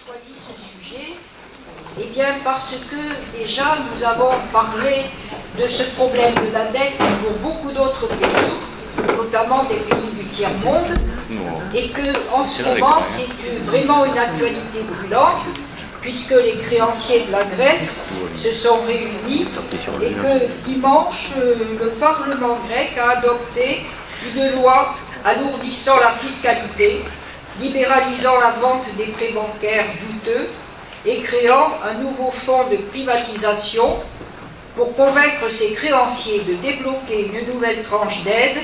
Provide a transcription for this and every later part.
choisi ce sujet? Eh bien, parce que déjà nous avons parlé de ce problème de la dette pour beaucoup d'autres pays, notamment des pays du tiers-monde, et qu'en ce moment c'est vraiment une actualité brûlante, puisque les créanciers de la Grèce se sont réunis et que dimanche, le Parlement grec a adopté une loi alourdissant la fiscalité, libéralisant la vente des prêts bancaires douteux et créant un nouveau fonds de privatisation pour convaincre ses créanciers de débloquer une nouvelle tranche d'aide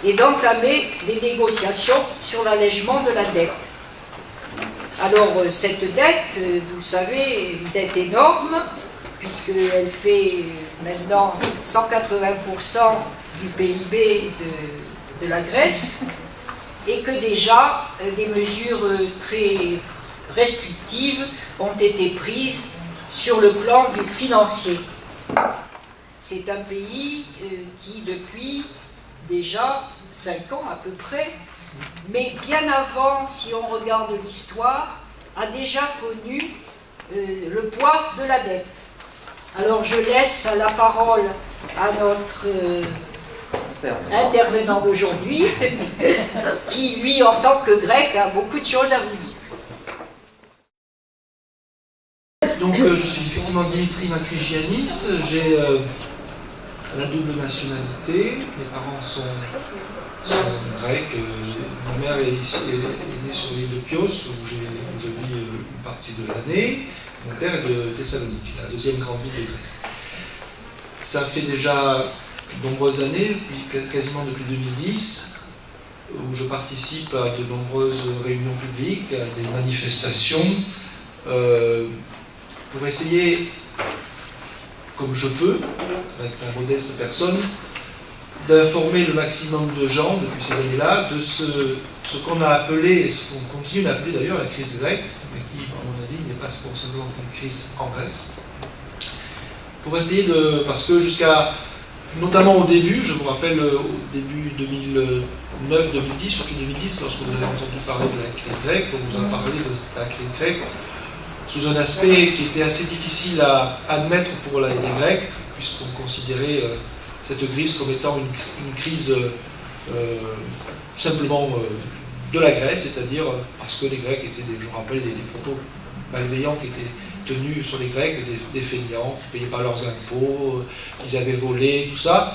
et d'entamer des négociations sur l'allègement de la dette. Alors cette dette, vous le savez, est une dette énorme, puisqu'elle fait maintenant 180% du PIB de la Grèce, et que déjà des mesures très restrictives ont été prises sur le plan financier. C'est un pays qui, depuis déjà 5 ans à peu près, mais bien avant, si on regarde l'histoire, a déjà connu le poids de la dette. Alors je laisse la parole à notre intervenant d'aujourd'hui, qui lui, en tant que grec, a beaucoup de choses à vous dire. Donc je suis effectivement Dimitri Makrigiannis, j'ai la double nationalité, mes parents sont grecs, ma mère est née sur l'île de Chios, où je vis une partie de l'année, mon père est de Thessalonique, la deuxième grande ville de Grèce. Ça fait déjà de nombreuses années, quasiment depuis 2010, où je participe à de nombreuses réunions publiques, à des manifestations, pour essayer, comme je peux, avec ma modeste personne, d'informer le maximum de gens depuis ces années-là de ce qu'on a appelé, et ce qu'on continue d'appeler d'ailleurs la crise grecque, mais qui, à mon avis, n'est pas forcément une crise en Grèce. Pour essayer de... parce que jusqu'à... notamment au début, je vous rappelle, au début 2009-2010, surtout 2010, lorsque vous avez entendu parler de la crise grecque, on vous a parlé de la crise grecque, sous un aspect qui était assez difficile à admettre pour les Grecs, puisqu'on considérait cette crise comme étant une crise simplement de la Grèce, c'est-à-dire parce que les Grecs étaient, je vous rappelle, des propos malveillants qui étaient tenus sur les Grecs, des fainéants qui ne payaient pas leurs impôts, qu'ils avaient volé, tout ça.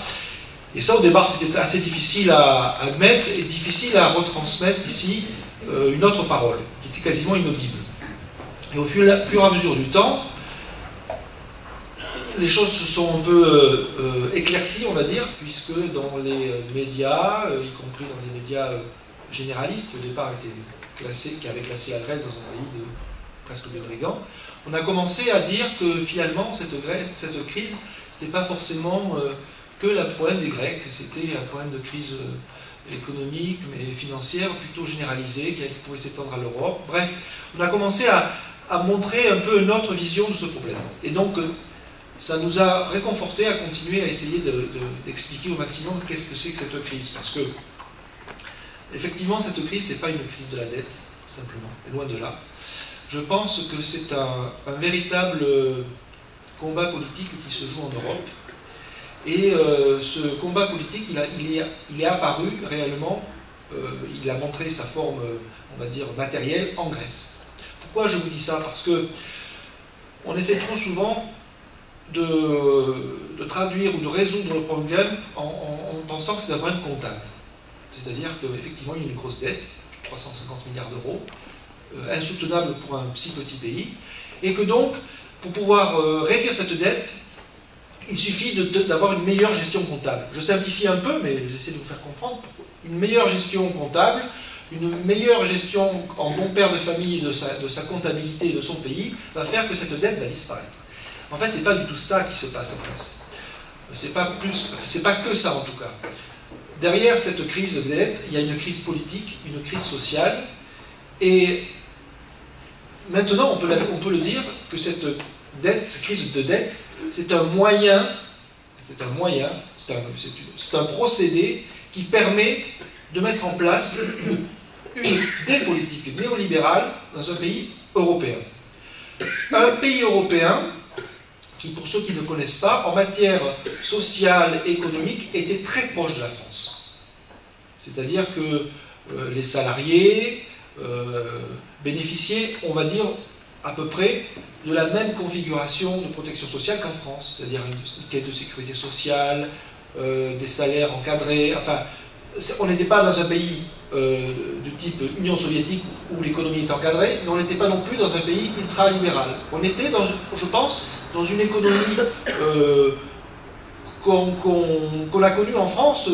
Et ça, au départ, c'était assez difficile à admettre et difficile à retransmettre ici une autre parole, qui était quasiment inaudible. Et au fur et à mesure du temps, les choses se sont un peu éclaircies, on va dire, puisque dans les médias, y compris dans les médias généralistes, qui au départ qui avaient classé la Grèce dans un pays de presque de brigands, on a commencé à dire que finalement, cette crise, ce n'était pas forcément que le problème des Grecs, c'était un problème de crise économique, mais financière, plutôt généralisée, qui pouvait s'étendre à l'Europe. Bref, on a commencé à montrer un peu notre vision de ce problème. Et donc, ça nous a réconfortés à continuer à essayer d'expliquer au maximum qu'est-ce que c'est que cette crise. Parce que, effectivement, cette crise, ce n'est pas une crise de la dette, simplement, et loin de là. Je pense que c'est un véritable combat politique qui se joue en Europe. Et ce combat politique, il est apparu réellement, il a montré sa forme, on va dire, matérielle en Grèce. Pourquoi je vous dis ça? Parce que on essaie trop souvent de traduire ou de résoudre le problème en pensant que c'est un problème comptable. C'est-à-dire qu'effectivement, il y a une grosse dette, 350 milliards d'euros, insoutenable pour un si petit pays, et que donc, pour pouvoir réduire cette dette, il suffit d'avoir une meilleure gestion comptable. Je simplifie un peu, mais j'essaie de vous faire comprendre. Une meilleure gestion comptable, une meilleure gestion en bon père de famille de sa comptabilité et de son pays, va faire que cette dette va disparaître. En fait, c'est pas du tout ça qui se passe en Grèce. C'est pas que ça en tout cas. Derrière cette crise de dette, il y a une crise politique, une crise sociale, et maintenant on peut le dire que cette crise de dette, c'est un moyen, c'est un procédé qui permet de mettre en place des politiques néolibérales dans un pays européen. Un pays européen qui, pour ceux qui ne connaissent pas, en matière sociale et économique, était très proche de la France. C'est-à-dire que les salariés bénéficiaient, on va dire, à peu près de la même configuration de protection sociale qu'en France, c'est-à-dire une caisse de sécurité sociale, des salaires encadrés, enfin, on n'était pas dans un pays du type Union soviétique où l'économie est encadrée, mais on n'était pas non plus dans un pays ultra-libéral. On était, je pense, dans une économie qu'on a connue en France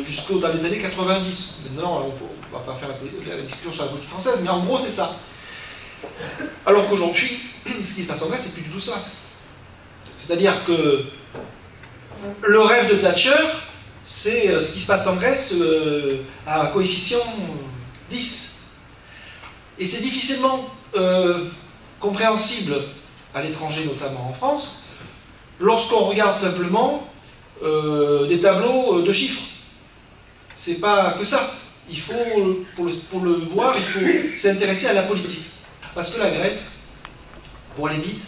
jusqu'aux dans les années 90. Maintenant, on ne va pas faire la discussion sur la politique française, mais en gros, c'est ça. Alors qu'aujourd'hui, ce qui se passe en Grèce, c'est plus du tout ça. C'est-à-dire que le rêve de Thatcher, c'est ce qui se passe en Grèce à un coefficient 10. Et c'est difficilement compréhensible à l'étranger, notamment en France, lorsqu'on regarde simplement des tableaux de chiffres. C'est pas que ça. Il faut, pour le voir, il faut s'intéresser à la politique. Parce que la Grèce, pour aller vite,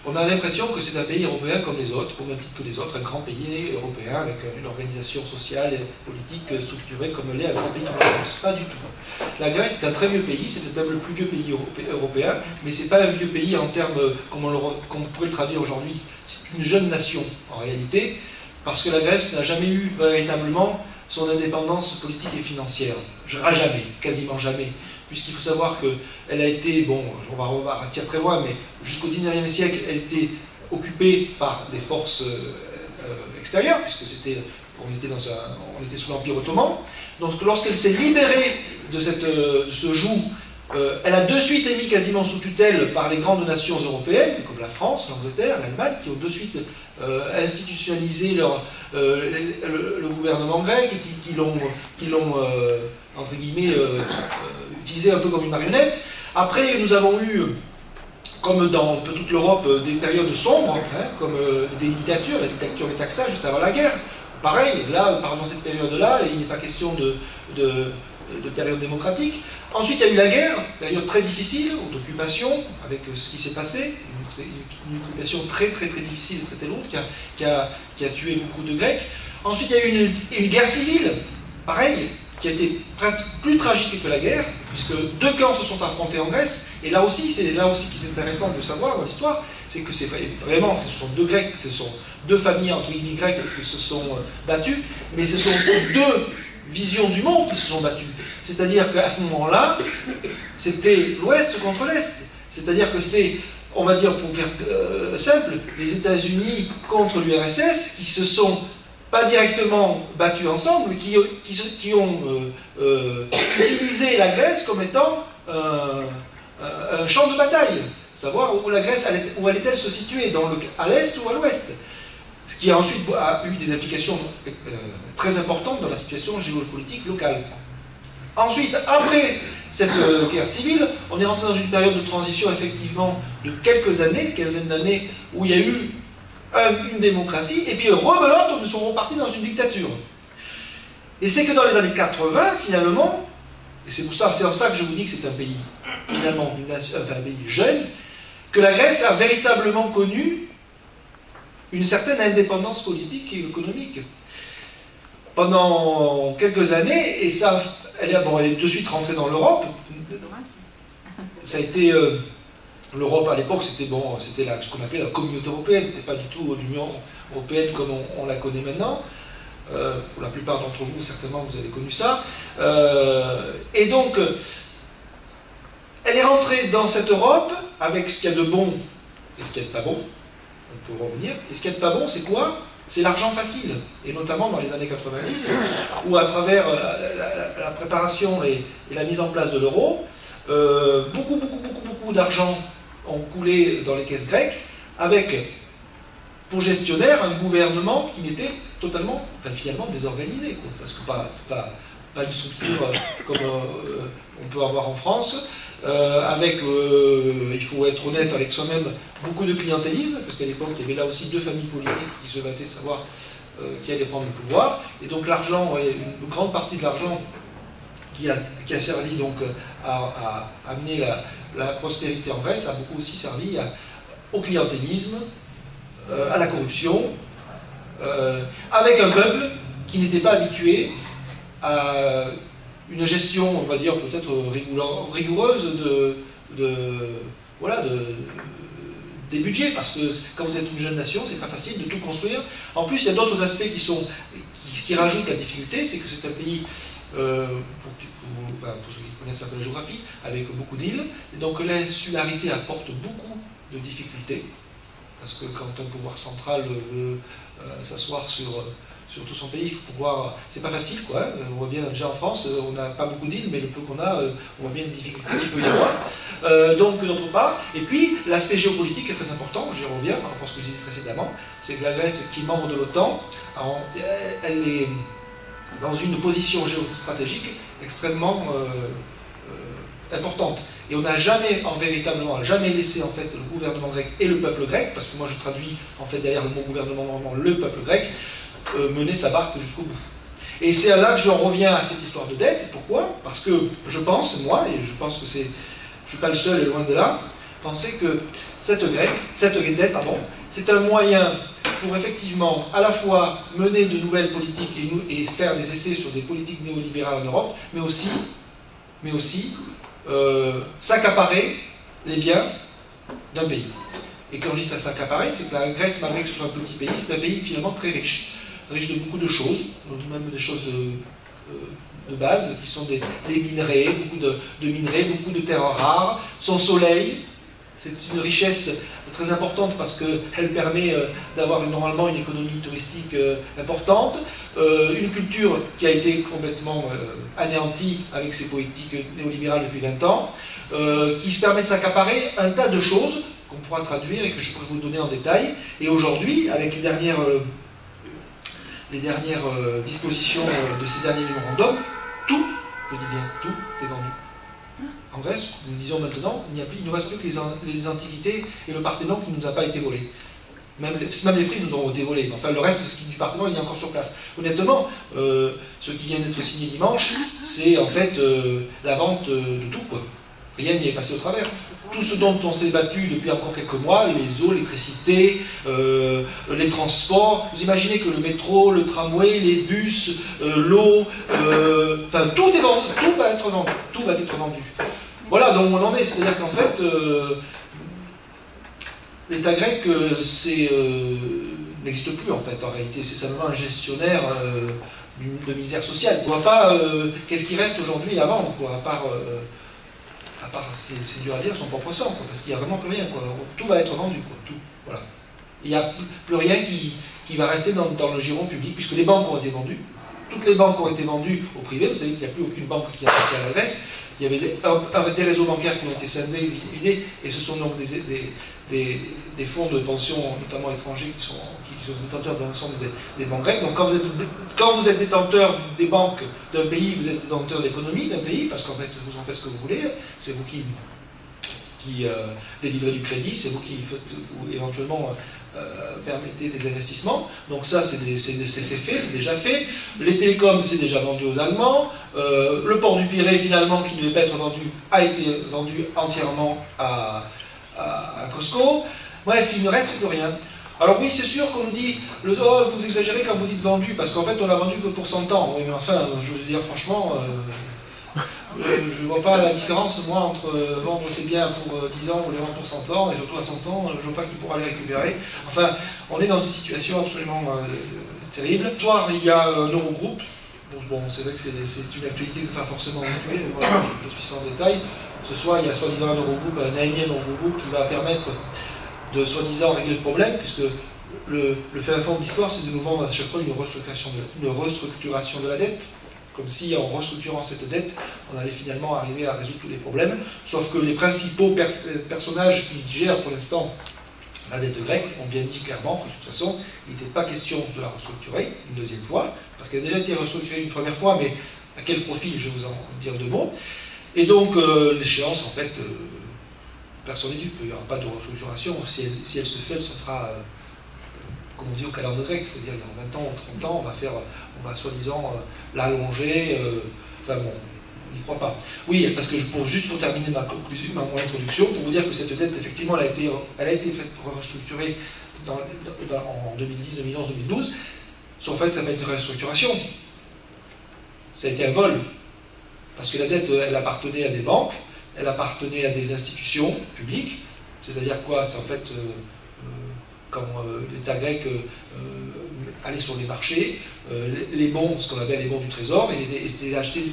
on a l'impression que c'est un pays européen comme les autres, au même titre que les autres, un grand pays européen avec une organisation sociale et politique structurée comme l'est un grand pays comme la France. Pas du tout. La Grèce est un très vieux pays, c'est peut-être le plus vieux pays européen, mais c'est pas un vieux pays en termes, comme on pourrait le traduire aujourd'hui. C'est une jeune nation, en réalité, parce que la Grèce n'a jamais eu véritablement son indépendance politique et financière. À jamais, quasiment jamais. Puisqu'il faut savoir qu'elle a été, bon, on va partir très loin, mais jusqu'au 19e siècle, elle était occupée par des forces extérieures, puisque on était sous l'Empire ottoman. Donc lorsqu'elle s'est libérée de ce joug, elle a de suite été mise quasiment sous tutelle par les grandes nations européennes, comme la France, l'Angleterre, l'Allemagne, qui ont de suite institutionnalisé le gouvernement grec et qui l'ont entre guillemets, utilisé un peu comme une marionnette. Après, nous avons eu, comme dans un peu toute l'Europe, des périodes sombres, comme des dictatures, la dictature des Taxas juste avant la guerre. Pareil, là, pendant cette période-là, il n'est pas question de période démocratique. Ensuite, il y a eu la guerre, période très difficile, d'occupation, avec ce qui s'est passé, une occupation très difficile et très longue, qui a tué beaucoup de Grecs. Ensuite, il y a eu une guerre civile, pareil, qui a été plus tragique que la guerre, puisque deux camps se sont affrontés en Grèce, et là aussi, c'est là aussi qui est intéressant de savoir dans l'histoire, c'est que c'est vraiment, ce sont deux Grecs, ce sont deux familles entre guillemets grecques qui se sont battues, mais ce sont aussi deux visions du monde qui se sont battues. C'est-à-dire qu'à ce moment-là, c'était l'Ouest contre l'Est. C'est-à-dire que c'est, on va dire pour faire simple, les États-Unis contre l'URSS qui se sont pas directement battus ensemble, qui ont utilisé la Grèce comme étant un champ de bataille. Savoir où la Grèce, où allait-elle se situer, à l'est ou à l'ouest. Ce qui ensuite a eu des implications très importantes dans la situation géopolitique locale. Ensuite, après cette guerre civile, on est rentré dans une période de transition effectivement de quelques années, une quinzaine d'années, où il y a eu une démocratie, et puis rebelote, nous sommes repartis dans une dictature. Et c'est que dans les années 80, finalement, et c'est en ça que je vous dis que c'est un pays, finalement, un pays jeune, que la Grèce a véritablement connu une certaine indépendance politique et économique. Pendant quelques années, et ça, elle est de suite rentrée dans l'Europe. Ça a été... L'Europe à l'époque, c'était ce qu'on appelait la communauté européenne, c'est pas du tout l'Union européenne comme on la connaît maintenant. Pour la plupart d'entre vous, certainement, vous avez connu ça. Et donc, elle est rentrée dans cette Europe avec ce qu'il y a de bon et ce qu'il y a de pas bon. On peut revenir. Et ce qu'il y a de pas bon, c'est quoi? C'est l'argent facile. Et notamment dans les années 90, où à travers la préparation et la mise en place de l'euro, beaucoup d'argent ont coulé dans les caisses grecques, avec pour gestionnaire un gouvernement qui était totalement, finalement désorganisé, quoi. Parce que pas une structure comme on peut avoir en France, avec, il faut être honnête avec soi-même, beaucoup de clientélisme, parce qu'à l'époque il y avait là aussi deux familles politiques qui se battaient de savoir qui allait prendre le pouvoir, et donc l'argent, une grande partie de l'argent qui a servi donc à amener la prospérité en Grèce, a beaucoup aussi servi au clientélisme, à la corruption, avec un peuple qui n'était pas habitué à une gestion, on va dire, peut-être rigoureuse des budgets, parce que quand vous êtes une jeune nation, c'est pas facile de tout construire. En plus, il y a d'autres aspects qui rajoutent la difficulté, c'est que c'est un pays, pour ceux qui connaissent un peu la géographie, avec beaucoup d'îles, et donc l'insularité apporte beaucoup de difficultés, parce que quand un pouvoir central veut s'asseoir sur tout son pays, il faut pouvoir... C'est pas facile, quoi. On voit bien, déjà en France, on n'a pas beaucoup d'îles, mais le peu qu'on a, on voit bien les difficultés qu'il peut y avoir. Donc, d'autre part, et puis, l'aspect géopolitique est très important, j'y reviens, par rapport à ce que je disais précédemment, c'est que la Grèce, qui est membre de l'OTAN, elle est dans une position géostratégique extrêmement importante. Et on n'a jamais, véritablement, jamais laissé, en fait, le gouvernement grec et le peuple grec, parce que moi je traduis, en fait, derrière le mot gouvernement normand, le peuple grec, mener sa barque jusqu'au bout. Et c'est là que j'en reviens à cette histoire de dette. Pourquoi? Parce que je pense, moi, et je pense que je ne suis pas le seul et loin de là, penser que cette dette, c'est un moyen pour effectivement à la fois mener de nouvelles politiques et faire des essais sur des politiques néolibérales en Europe, mais aussi s'accaparer les biens d'un pays. Et quand je dis ça s'accaparer, c'est que la Grèce, malgré que ce soit un petit pays, c'est un pays finalement très riche de beaucoup de choses, même des choses de base, qui sont les minerais, beaucoup de minerais, beaucoup de terres rares, son soleil. C'est une richesse très importante parce qu'elle permet d'avoir normalement une économie touristique importante, une culture qui a été complètement anéantie avec ses politiques néolibérales depuis 20 ans, qui se permet de s'accaparer un tas de choses qu'on pourra traduire et que je pourrais vous donner en détail. Et aujourd'hui, avec les dernières dispositions de ces derniers mémorandums, tout, je dis bien tout, est vendu. En Grèce, nous disons maintenant, il ne reste plus que les antiquités et le Parthénon qui ne nous a pas été volé. Même les frises nous auront été volées. Enfin, le reste du Parthénon, il est encore sur place. Honnêtement, ce qui vient d'être signé dimanche, c'est en fait la vente de tout, quoi. Rien n'y est passé au travers. Tout ce dont on s'est battu depuis encore quelques mois, les eaux, l'électricité, les transports, vous imaginez que le métro, le tramway, les bus, l'eau, enfin tout est vendu, tout va être vendu. Voilà, donc on en est, c'est-à-dire qu'en fait, l'État grec n'existe plus en fait, en réalité, c'est simplement un gestionnaire de misère sociale. On ne voit pas qu'est-ce qui reste aujourd'hui à vendre, quoi, à part c'est dur à dire, son propre sang, quoi, parce qu'il n'y a vraiment plus rien, quoi. Tout va être vendu, quoi, tout. Voilà. Il n'y a plus rien qui va rester dans le giron public, puisque les banques ont été vendues. Toutes les banques ont été vendues au privé. Vous savez qu'il n'y a plus aucune banque qui appartient à la Grèce. Il y avait des réseaux bancaires qui ont été scindés, vidés, et ce sont donc des fonds de pension, notamment étrangers, qui sont détenteurs de l'ensemble des banques grecques. Donc quand vous êtes détenteur des banques d'un pays, vous êtes détenteur de l'économie d'un pays, parce qu'en fait, vous en faites ce que vous voulez, c'est vous qui délivrez du crédit, c'est vous qui éventuellement permettez des investissements. Donc ça, c'est fait, c'est déjà fait. Les télécoms, c'est déjà vendu aux Allemands. Le port du Pirée, finalement, qui ne devait pas être vendu, a été vendu entièrement à Costco. Bref, il ne reste plus rien. Alors oui, c'est sûr qu'on me dit, vous exagérez quand vous dites vendu, parce qu'en fait, on l'a vendu que pour 100 ans. Oui, mais enfin, je veux dire, franchement, je ne vois pas la différence, moi, entre vendre ses biens pour 10 ans ou les vendre pour 100 ans, et surtout à 100 ans, je ne vois pas qui pourra les récupérer. Enfin, on est dans une situation absolument terrible. Ce soir, il y a un Eurogroupe. Bon, c'est vrai que c'est une actualité que pas forcément inclue, voilà, je suis sans détail. Ce soir, il y a soi-disant un Eurogroupe, un énième Eurogroupe qui va permettre de soi-disant régler le problème, puisque le fait fond de l'histoire, c'est de nous vendre à chaque fois une restructuration de la dette, comme si en restructurant cette dette, on allait finalement arriver à résoudre tous les problèmes, sauf que les principaux personnages qui gèrent pour l'instant la dette grecque ont bien dit clairement que de toute façon, il n'était pas question de la restructurer une deuxième fois, parce qu'elle a déjà été restructurée une première fois, mais à quel profit, je vais vous en dire deux mots. Et donc, l'échéance, en fait, personne n'est dupe, il n'y aura pas de restructuration. Si elle se fait, elle se fera, comme on dit au calendrier grec, c'est-à-dire dans 20 ans ou 30 ans, on va soi-disant l'allonger. Enfin bon, On n'y croit pas. Oui, parce que juste pour terminer ma conclusion, mon introduction, pour vous dire que cette dette, effectivement, elle a été restructurée en 2010, 2011, 2012. En fait, ça n'a pas été une restructuration. Ça a été un vol. Parce que la dette, elle appartenait à des banques, elle appartenait à des institutions publiques. C'est-à-dire quoi? C'est en fait, quand l'État grec allait sur les marchés, les bons, ce qu'on appelle les bons du Trésor, étaient achetés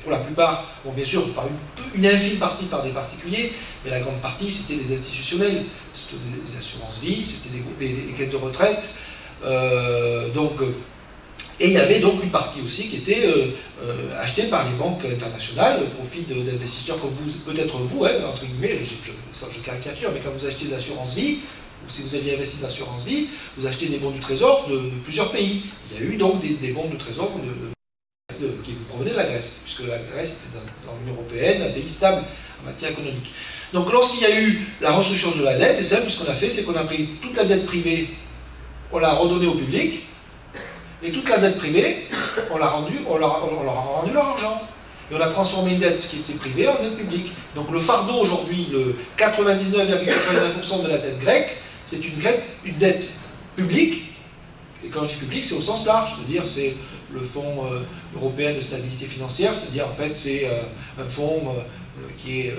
pour la plupart, bon, bien sûr, par une infime partie par des particuliers, mais la grande partie, c'était des institutionnels. C'était des assurances-vie, c'était des caisses de retraite. Et il y avait donc une partie aussi qui était achetée par les banques internationales au profit d'investisseurs comme vous, peut-être vous, hein, entre guillemets, je caricature, mais quand vous achetez de l'assurance-vie, ou si vous aviez investi de l'assurance-vie, vous achetez des bons du Trésor de plusieurs pays. Il y a eu donc des bons du Trésor qui provenaient de la Grèce, puisque la Grèce était dans l'Union européenne, un pays stable en matière économique. Donc lorsqu'il y a eu la restructuration de la dette, c'est simple, ce qu'on a fait, c'est qu'on a pris toute la dette privée, on l'a redonnée au public, et toute la dette privée, on leur a rendu leur argent. Et on a transformé une dette qui était privée en dette publique. Donc le fardeau aujourd'hui, le 99,99% de la dette grecque, c'est une dette publique. Et quand je dis publique, c'est au sens large, c'est-à-dire c'est le Fonds européen de stabilité financière, c'est-à-dire en fait c'est un fonds qui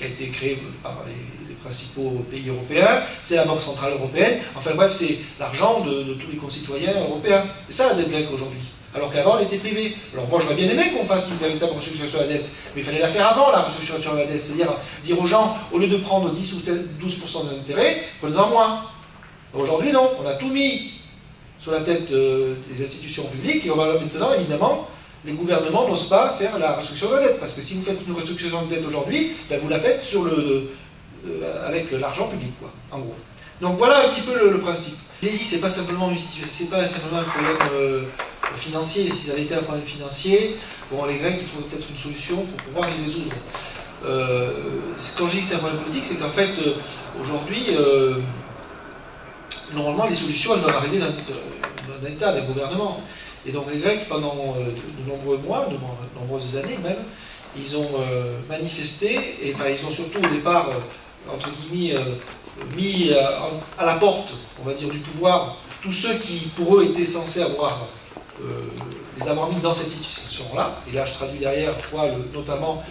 a été créé par les principaux pays européens, c'est la Banque Centrale Européenne, enfin bref, c'est l'argent de tous les concitoyens européens. C'est ça la dette grecque aujourd'hui. Alors qu'avant, elle était privée. Alors moi, j'aurais bien aimé qu'on fasse une véritable restructuration de la dette, mais il fallait la faire avant, la restructuration de la dette, c'est-à-dire dire aux gens, au lieu de prendre 10 ou 12% d'intérêt, prenez-en moins. Aujourd'hui, non, on a tout mis sur la tête des institutions publiques, et on va maintenant, évidemment, les gouvernements n'osent pas faire la restructuration de la dette, parce que si vous faites une restructuration de dette aujourd'hui, ben vous la faites avec l'argent public, quoi, en gros. Donc voilà un petit peu le principe. J'ai dit, c'est pas simplement un problème financier. Si ça avait été un problème financier, bon, les Grecs, ils trouvent peut-être une solution pour pouvoir y résoudre. Quand je dis que c'est un problème politique, c'est qu'en fait, aujourd'hui, normalement, les solutions, elles doivent arriver d'un État, d'un gouvernement. Et donc les Grecs, pendant de nombreux mois, de nombreuses années même, ils ont manifesté, et enfin ils ont surtout au départ, entre guillemets, mis à la porte, on va dire, du pouvoir, tous ceux qui, pour eux, étaient censés les avoir mis dans cette situation-là. Et là, je traduis derrière, notamment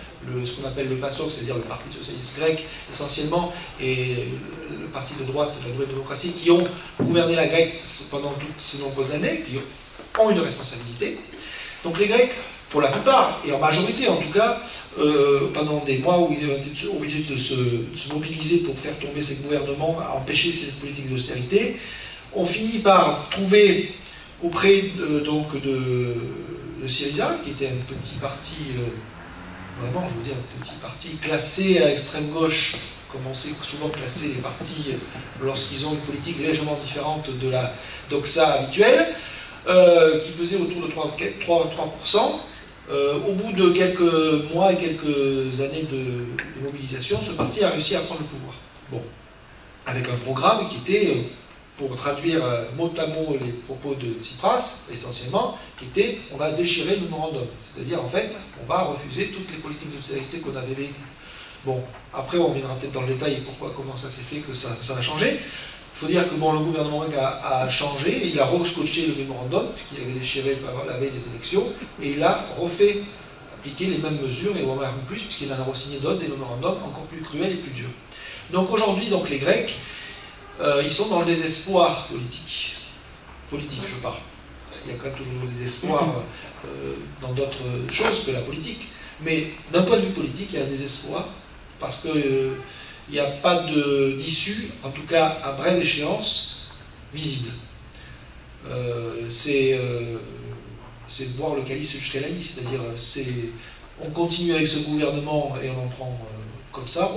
ce qu'on appelle le PASOK, c'est-à-dire le Parti Socialiste Grec, essentiellement, et le parti de droite, la Nouvelle Démocratie, qui ont gouverné la Grèce pendant toutes ces nombreuses années, qui ont une responsabilité. Donc les Grecs, pour la plupart, et en majorité en tout cas, pendant des mois où ils ont été obligés de se mobiliser pour faire tomber ces gouvernements, empêcher cette politique d'austérité, ont fini par trouver auprès de Syriza, qui était un petit parti, vraiment, je veux dire, un petit parti classé à l'extrême gauche, comme on sait souvent classer les partis lorsqu'ils ont une politique légèrement différente de la doxa habituelle, qui pesait autour de 3%. Au bout de quelques mois et quelques années de mobilisation, ce parti a réussi à prendre le pouvoir. Bon, avec un programme qui était, pour traduire mot à mot les propos de Tsipras, essentiellement, qui était on va déchirer le mémorandum. C'est-à-dire, en fait, on va refuser toutes les politiques d'austérité qu'on avait véhiculées. Bon, après, on reviendra peut-être dans le détail comment ça s'est fait, que ça a changé. Il faut dire que bon, le gouvernement grec a changé, il a re-scotché le mémorandum, puisqu'il avait déchiré la veille des élections, et il a refait appliquer les mêmes mesures, et même plus, puisqu'il en a re-signé d'autres, des mémorandums encore plus cruels et plus durs. Donc aujourd'hui, les Grecs, ils sont dans le désespoir politique. Politique, je parle. Parce qu'il y a quand même toujours des espoirs dans d'autres choses que la politique. Mais d'un point de vue politique, il y a un désespoir, parce que il n'y a pas d'issue, en tout cas à brève échéance, visible. C'est boire le calice jusqu'à la lie, c'est-à-dire on continue avec ce gouvernement et on en prend comme ça,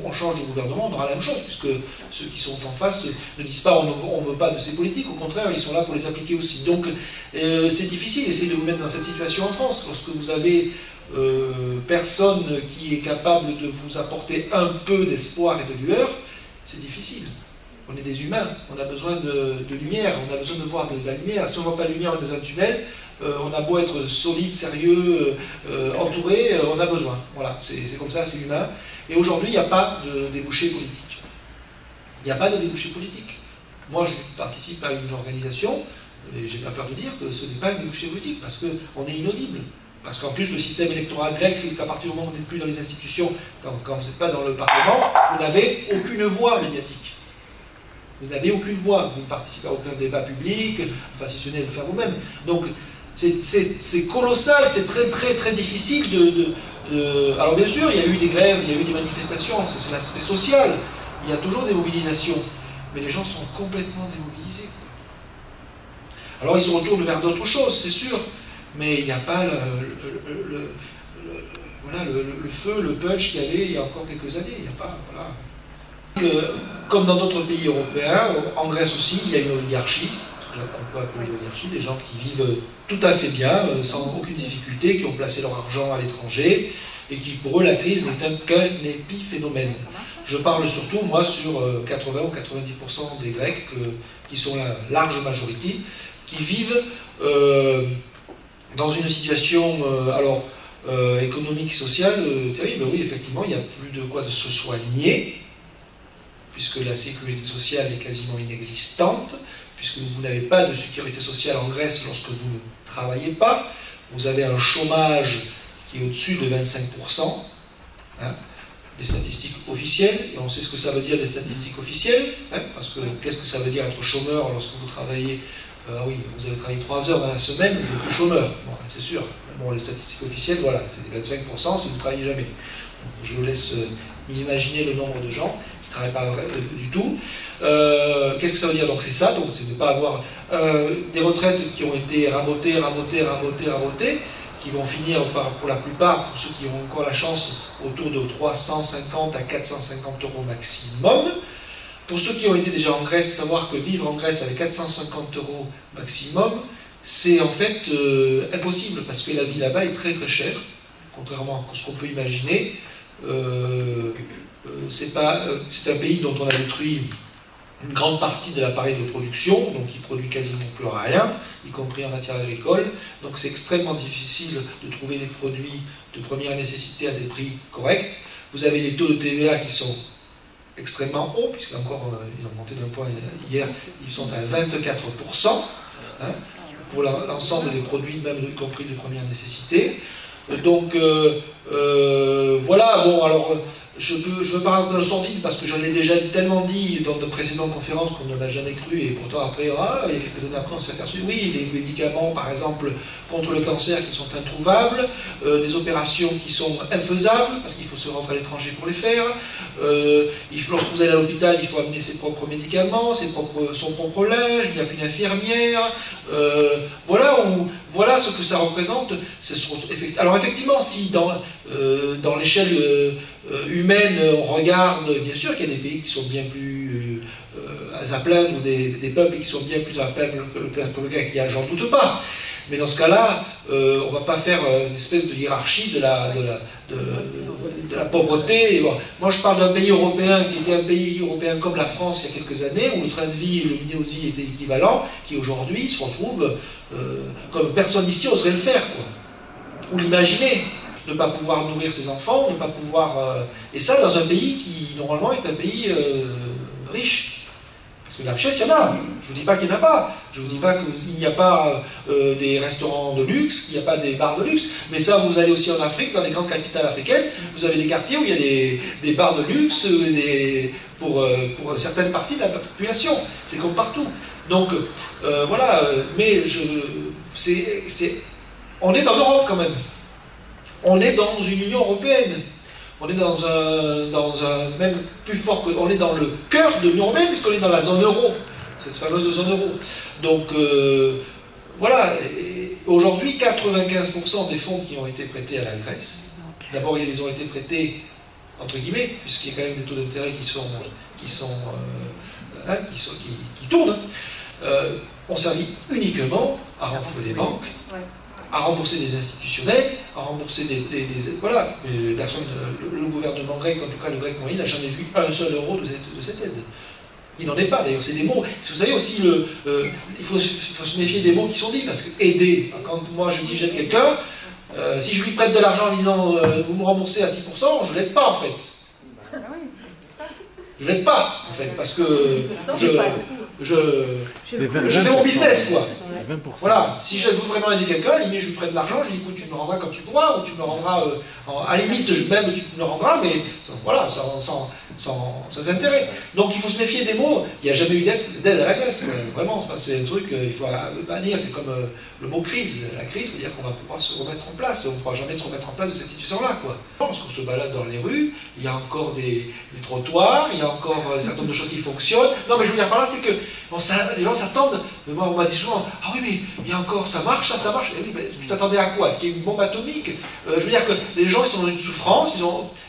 on change de gouvernement, on aura la même chose, puisque ceux qui sont en face ne disent pas on ne veut pas de ces politiques, au contraire, ils sont là pour les appliquer aussi. Donc c'est difficile d'essayer de vous mettre dans cette situation en France, lorsque vous avez personne qui est capable de vous apporter un peu d'espoir et de lueur, c'est difficile. On est des humains, on a besoin de lumière, on a besoin de voir de la lumière. Si on ne voit pas de lumière dans un tunnel, on a beau être solide, sérieux, entouré, on a besoin. Voilà, c'est comme ça, c'est humain. Et aujourd'hui, il n'y a pas de débouché politique. Il n'y a pas de débouché politique. Moi, je participe à une organisation, et j'ai pas peur de dire que ce n'est pas un débouché politique, parce qu'on est inaudible. Parce qu'en plus, le système électoral grec fait qu'à partir du moment où vous n'êtes plus dans les institutions, quand vous n'êtes pas dans le Parlement, vous n'avez aucune voix médiatique. Vous n'avez aucune voix, vous ne participez à aucun débat public, enfin si ce n'est de le faire vous-même. Donc c'est colossal, c'est très très très difficile Alors bien sûr, il y a eu des grèves, il y a eu des manifestations, c'est l'aspect social, il y a toujours des mobilisations, mais les gens sont complètement démobilisés. Alors ils se retournent vers d'autres choses, c'est sûr, mais il n'y a pas le feu, le punch qu'il y avait il y a encore quelques années. Il n'y a pas, voilà. Comme dans d'autres pays européens, en Grèce aussi, il y a une oligarchie, ce qu'on peut appeler l'oligarchie, des gens qui vivent tout à fait bien, sans aucune difficulté, qui ont placé leur argent à l'étranger, et qui, pour eux, la crise n'est qu'un épiphénomène. Je parle surtout, moi, sur 80 ou 90% des Grecs, qui sont la large majorité, qui vivent dans une situation économique, sociale terrible. Oui, effectivement, il n'y a plus de quoi se soigner, puisque la sécurité sociale est quasiment inexistante, puisque vous n'avez pas de sécurité sociale en Grèce lorsque vous ne travaillez pas. Vous avez un chômage qui est au-dessus de 25%, hein, des statistiques officielles, et on sait ce que ça veut dire des statistiques officielles, hein, parce que qu'est-ce que ça veut dire être chômeur lorsque vous travaillez oui, vous avez travaillé 3 heures dans la semaine, vous n'êtes plus chômeur, bon, c'est sûr. Bon, les statistiques officielles, voilà, c'est 25% si vous ne travaillez jamais. Donc, je vous laisse imaginer le nombre de gens qui ne travaillent pas du tout. Qu'est-ce que ça veut dire? Donc c'est ça, donc c'est de ne pas avoir des retraites qui ont été rabotées, qui vont finir pour la plupart, pour ceux qui ont encore la chance, autour de 350 à 450 euros maximum. Pour ceux qui ont été déjà en Grèce, savoir que vivre en Grèce avec 450 euros maximum, c'est en fait impossible, parce que la vie là-bas est très très chère, contrairement à ce qu'on peut imaginer. C'est un pays dont on a détruit une grande partie de l'appareil de production, donc il produit quasiment plus rien, y compris en matière agricole. Donc c'est extrêmement difficile de trouver des produits de première nécessité à des prix corrects. Vous avez des taux de TVA qui sont extrêmement hauts, puisqu'encore ils ont monté d'un point hier, ils sont à 24%, hein, pour l'ensemble des produits, même y compris de première nécessité. Donc voilà, bon alors je veux pas rentrer dans le sordide parce que j'en ai déjà tellement dit dans de précédentes conférences qu'on ne l'a jamais cru, et pourtant après, il y a quelques années après on s'est aperçu, oui, les médicaments par exemple contre le cancer qui sont introuvables, des opérations qui sont infaisables parce qu'il faut se rendre à l'étranger pour les faire, lorsque vous allez à l'hôpital il faut amener ses propres médicaments, son propre linge, il n'y a plus d'infirmière, voilà ce que ça représente. Alors effectivement, si dans l'échelle humaine, on regarde, bien sûr qu'il y a des pays qui sont bien plus à plaindre, ou des peuples qui sont bien plus à plaindre que le peuple grec, j'en doute pas. Mais dans ce cas-là, on ne va pas faire une espèce de hiérarchie de la pauvreté. Moi, je parle d'un pays européen qui était un pays européen comme la France il y a quelques années, où le train de vie et le niveau de vie étaient équivalents, qui aujourd'hui se retrouve comme personne ici oserait le faire, quoi. Ou l'imaginer. Ne pas pouvoir nourrir ses enfants, ne pas pouvoir... Et ça, dans un pays qui, normalement, est un pays riche. Parce que la richesse, il y en a. Je ne vous dis pas qu'il n'y en a pas. Je ne vous dis pas qu'il n'y a pas des restaurants de luxe, qu'il n'y a pas des bars de luxe. Mais ça, vous allez aussi en Afrique, dans les grandes capitales africaines, vous avez des quartiers où il y a des bars de luxe pour certaines parties de la population. C'est comme partout. Donc, voilà. Mais on est en Europe, quand même. On est dans une Union européenne. On est dans un même plus fort que... On est dans le cœur de l'Union européenne, puisqu'on est dans la zone euro, cette fameuse zone euro. Donc, voilà. Aujourd'hui, 95% des fonds qui ont été prêtés à la Grèce, d'abord, ils ont été prêtés, entre guillemets, puisqu'il y a quand même des taux d'intérêt qui tournent, ont servi uniquement à rembourser des banques, à rembourser des institutionnels, à rembourser voilà, mais le gouvernement grec, en tout cas le grec moyen, n'a jamais vu un seul euro de cette aide. qui n'en est pas d'ailleurs. C'est des mots, vous savez aussi, il faut se méfier des mots qui sont dits, parce que aider, quand moi je dis j'aide quelqu'un, si je lui prête de l'argent en disant vous me remboursez à 6%, je ne l'aide pas en fait. Je ne l'aide pas en fait, parce que je fais mon business quoi. Voilà, si je veux vraiment aider quelqu'un, limite je lui prête de l'argent, je lui dis écoute, tu me le rendras quand tu pourras, ou tu me le rendras, à la limite même tu me le rendras, mais voilà, sans intérêt. Donc il faut se méfier des mots, il n'y a jamais eu d'aide à la Grèce, quoi. Vraiment, ça c'est un truc, il faut bannir, c'est comme le mot crise. La crise, c'est-à-dire qu'on va pouvoir se remettre en place, on ne pourra jamais se remettre en place de cette situation-là, quoi. Parce qu'on se balade dans les rues, il y a encore des trottoirs, il y a encore un certain nombre de choses qui fonctionnent. Non mais je veux dire par là, c'est que bon, les gens s'attendent, moi on m'a dit souvent, ah oui mais il y a encore, ça marche, ça marche. Et oui, mais tu t'attendais à quoi? Est-ce qu'il y a une bombe atomique? Je veux dire que les gens ils sont dans une souffrance,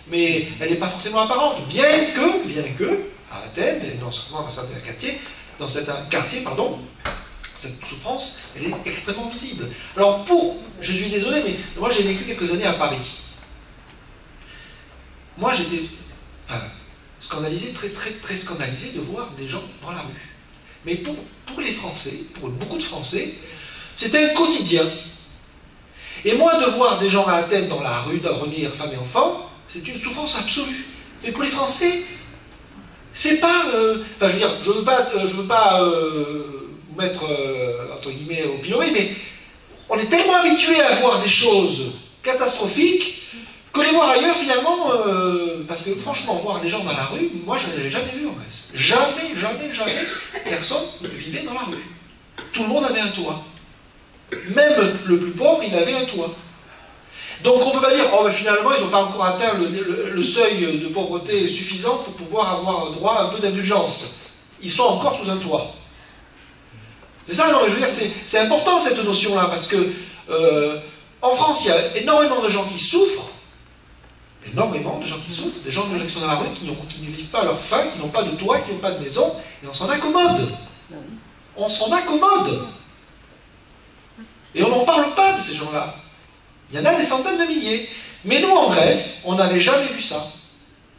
mais elle n'est pas forcément apparente. Bien que, à Athènes, et dans certains quartiers, cette souffrance, elle est extrêmement visible. Alors je suis désolé, mais moi j'ai vécu quelques années à Paris. Moi j'étais scandalisé, très scandalisé de voir des gens dans la rue. Mais pour les Français, pour beaucoup de Français, c'était un quotidien. Et moi, de voir des gens à Athènes dans la rue, revenir femmes et enfants, c'est une souffrance absolue. Mais pour les Français, c'est pas... je veux dire, je veux pas vous mettre, entre guillemets, au pilori, mais on est tellement habitué à voir des choses catastrophiques que les voir ailleurs, finalement, parce que franchement, voir des gens dans la rue, moi je ne l'avais jamais vu en Grèce. Jamais, personne ne vivait dans la rue. Tout le monde avait un toit. Même le plus pauvre, il avait un toit. Donc on ne peut pas dire, oh, ben, finalement, ils n'ont pas encore atteint le seuil de pauvreté suffisant pour pouvoir avoir droit à un peu d'indulgence. Ils sont encore sous un toit. C'est ça, non, mais je veux dire, c'est important cette notion-là, parce que en France, il y a énormément de gens qui souffrent, des gens qui sont dans la rue, qui ne vivent pas à leur faim, qui n'ont pas de toit, qui n'ont pas de maison, et on s'en accommode. On s'en accommode. Et on n'en parle pas de ces gens-là. Il y en a des centaines de milliers. Mais nous, en Grèce, on n'avait jamais vu ça.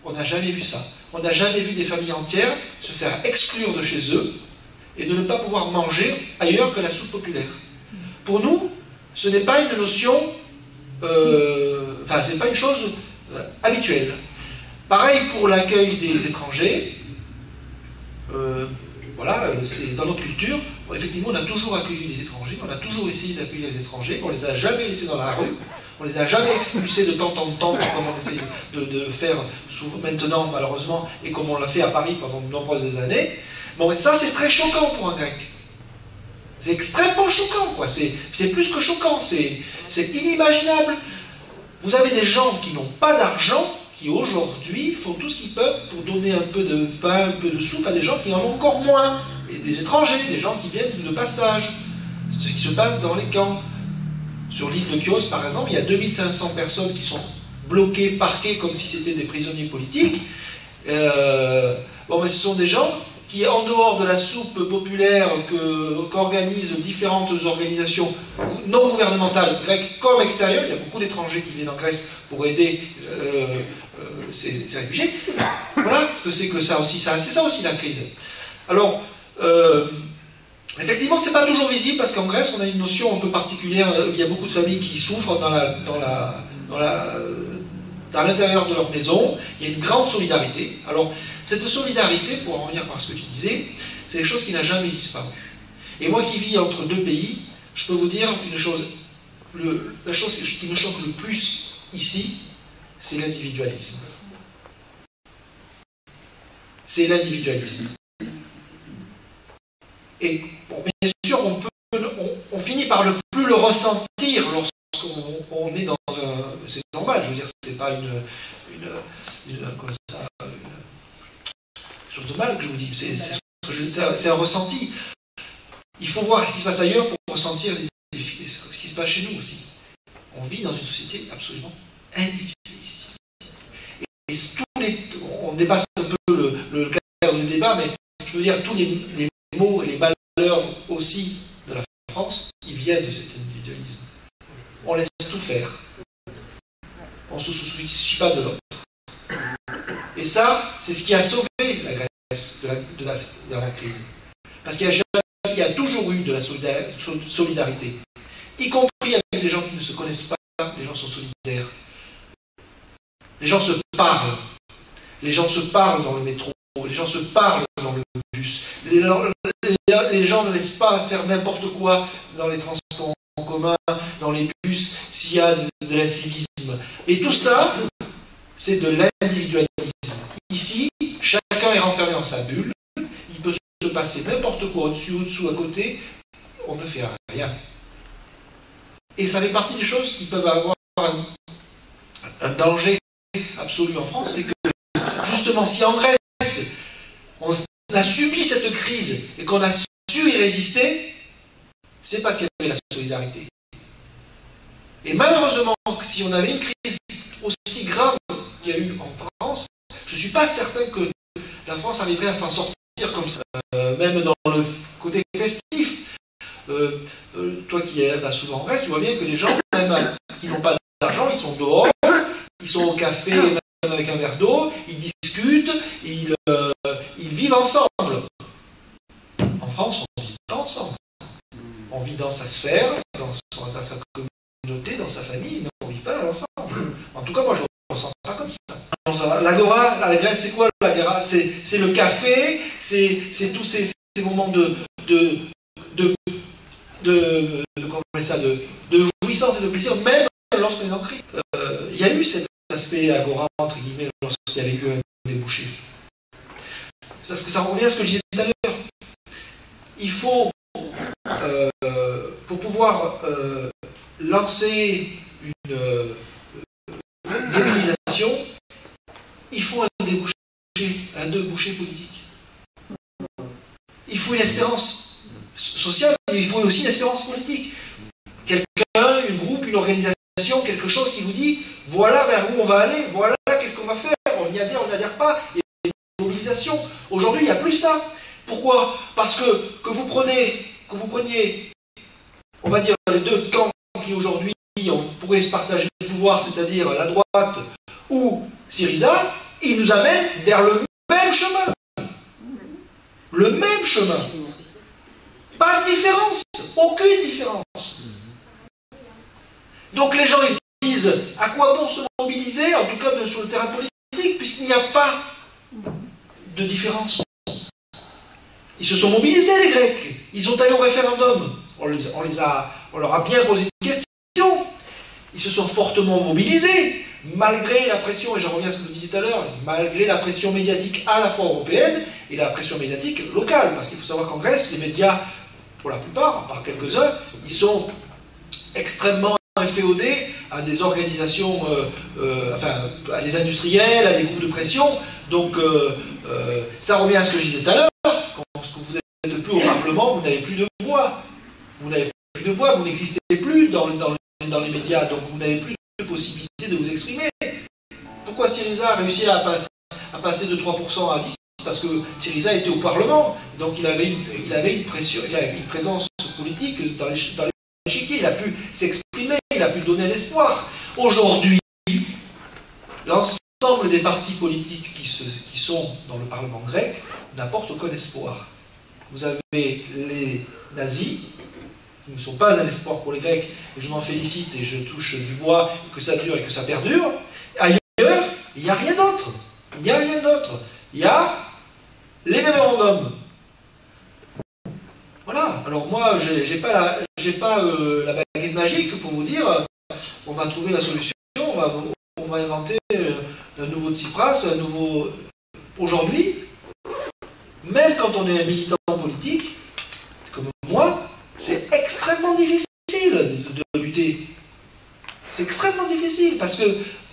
On n'a jamais vu ça. On n'a jamais vu des familles entières se faire exclure de chez eux et de ne pas pouvoir manger ailleurs que la soupe populaire. Pour nous, ce n'est pas une notion... c'est pas une chose habituelle. Pareil pour l'accueil des étrangers. C'est dans notre culture. Effectivement, on a toujours accueilli des étrangers, on a toujours essayé d'accueillir les étrangers, on ne les a jamais laissés dans la rue, on ne les a jamais expulsés de temps en temps, comme on essaie de faire maintenant, malheureusement, et comme on l'a fait à Paris pendant de nombreuses années. Bon, mais ça, c'est très choquant pour un grec. C'est extrêmement choquant, quoi. C'est plus que choquant, c'est inimaginable. Vous avez des gens qui n'ont pas d'argent, qui aujourd'hui font tout ce qu'ils peuvent pour donner un peu de pain, un peu de soupe à des gens qui en ont encore moins. Et des étrangers, des gens qui viennent de passage. Ce qui se passe dans les camps. Sur l'île de Chios, par exemple, il y a 2500 personnes qui sont bloquées, parquées, comme si c'était des prisonniers politiques. Mais ce sont des gens qui, en dehors de la soupe populaire qu'organisent différentes organisations non gouvernementales grecques comme extérieures, il y a beaucoup d'étrangers qui viennent en Grèce pour aider ces réfugiés. Voilà ce que c'est que ça aussi. C'est ça aussi la crise. Alors, effectivement, c'est pas toujours visible parce qu'en Grèce, on a une notion un peu particulière. Il y a beaucoup de familles qui souffrent dans l'intérieur de leur maison. Il y a une grande solidarité. Alors, cette solidarité, pour en revenir par ce que tu disais, c'est quelque chose qui n'a jamais disparu. Et moi qui vis entre deux pays, je peux vous dire une chose. La chose qui me choque le plus ici, c'est l'individualisme. C'est l'individualisme. Et bon, bien sûr, on finit par ne plus le ressentir lorsqu'on est dans un... C'est normal, je veux dire, c'est pas une chose de mal que je vous dis, c'est un ressenti. Il faut voir ce qui se passe ailleurs pour ressentir ce qui se passe chez nous aussi. On vit dans une société absolument individualiste. Et on dépasse un peu le cadre du débat, mais je veux dire, tous les mots et les valeurs aussi de la France qui viennent de cet individualisme. On laisse tout faire. On ne se soucie pas de l'autre. Et ça, c'est ce qui a sauvé la Grèce. de la crise. Parce qu'il y a toujours eu de la solidarité, y compris avec des gens qui ne se connaissent pas, les gens sont solidaires. Les gens se parlent. Les gens se parlent dans le métro, les gens se parlent dans le bus. Les gens ne laissent pas faire n'importe quoi dans les transports en commun, dans les bus, s'il y a de l'incivisme. Et tout ça, c'est de l'individualisme. Ici, chacun est renfermé dans sa bulle, il peut se passer n'importe quoi au-dessus, au-dessous, à côté, on ne fait rien. Et ça fait partie des choses qui peuvent avoir un danger absolu en France, c'est que justement, si en Grèce, on a subi cette crise et qu'on a su y résister, c'est parce qu'il y avait la solidarité. Et malheureusement, si on avait une crise aussi grave qu'il y a eu en France, je ne suis pas certain que la France arriverait à s'en sortir comme ça, même dans le côté festif. Toi qui vas souvent en Grèce, tu vois bien que les gens, même qui n'ont pas d'argent, ils sont dehors, ils sont au café, même avec un verre d'eau, ils discutent, ils vivent ensemble. En France, on vit pas ensemble. On vit dans sa sphère, dans sa communauté, dans sa famille, mais on ne vit pas ensemble. En tout cas, moi, je ne le ressens pas comme ça. L'agora, la Grèce, c'est quoi l'agora? C'est le café, c'est tous ces moments de jouissance et de plaisir, même lorsqu'on est en crise. Il y a eu cet aspect agora, entre guillemets, lorsqu'il y avait eu un débouché. Parce que ça revient à ce que je disais tout à l'heure. Il faut, pour pouvoir lancer une mobilisation, il faut un débouché politique. Il faut une espérance sociale, mais il faut aussi une espérance politique. Quelqu'un, un groupe, une organisation, quelque chose qui vous dit voilà vers où on va aller, voilà qu'est-ce qu'on va faire, on y adhère, on n'y adhère pas. Il y a une mobilisation. Aujourd'hui, il n'y a plus ça. Pourquoi? Parce que vous preniez, on va dire, les deux camps qui aujourd'hui on pourrait se partager le pouvoir, c'est-à-dire la droite ou Syriza, ils nous amènent vers le même chemin. Le même chemin. Pas de différence. Aucune différence. Donc les gens ils se disent à quoi bon se mobiliser, en tout cas sur le terrain politique, puisqu'il n'y a pas de différence. Ils se sont mobilisés, les Grecs. Ils sont allés au référendum. On leur a bien posé une question. Ils se sont fortement mobilisés, malgré la pression, et j'en reviens à ce que je disais tout à l'heure, malgré la pression médiatique à la fois européenne et la pression médiatique locale. Parce qu'il faut savoir qu'en Grèce, les médias, pour la plupart, à part quelques-uns, ils sont extrêmement inféodés à des organisations, enfin, à des industriels, à des groupes de pression. Donc, ça revient à ce que je disais tout à l'heure. Quand vous n'êtes plus au Parlement, vous n'avez plus de voix. Vous n'avez plus de voix, vous n'existez plus dans les médias, donc vous n'avez plus de possibilité de vous exprimer. Pourquoi Syriza a réussi à passer de 3% à 10%? Parce que Syriza était au Parlement, donc il avait une présence politique dans l'échiquier, il a pu s'exprimer, il a pu donner l'espoir. Aujourd'hui, l'ensemble des partis politiques qui sont dans le Parlement grec n'apportent aucun espoir. Vous avez les nazis, qui ne sont pas un espoir pour les Grecs, et je m'en félicite et je touche du bois, que ça dure et que ça perdure. Ailleurs, il n'y a rien d'autre. Il n'y a rien d'autre. Il y a les mémorandums. Voilà. Alors moi, j'ai pas la baguette magique pour vous dire, on va trouver la solution, on va inventer un nouveau Tsipras, un nouveau... Aujourd'hui, même quand on est un militant politique, comme moi, c'est extrêmement difficile de lutter. C'est extrêmement difficile, parce que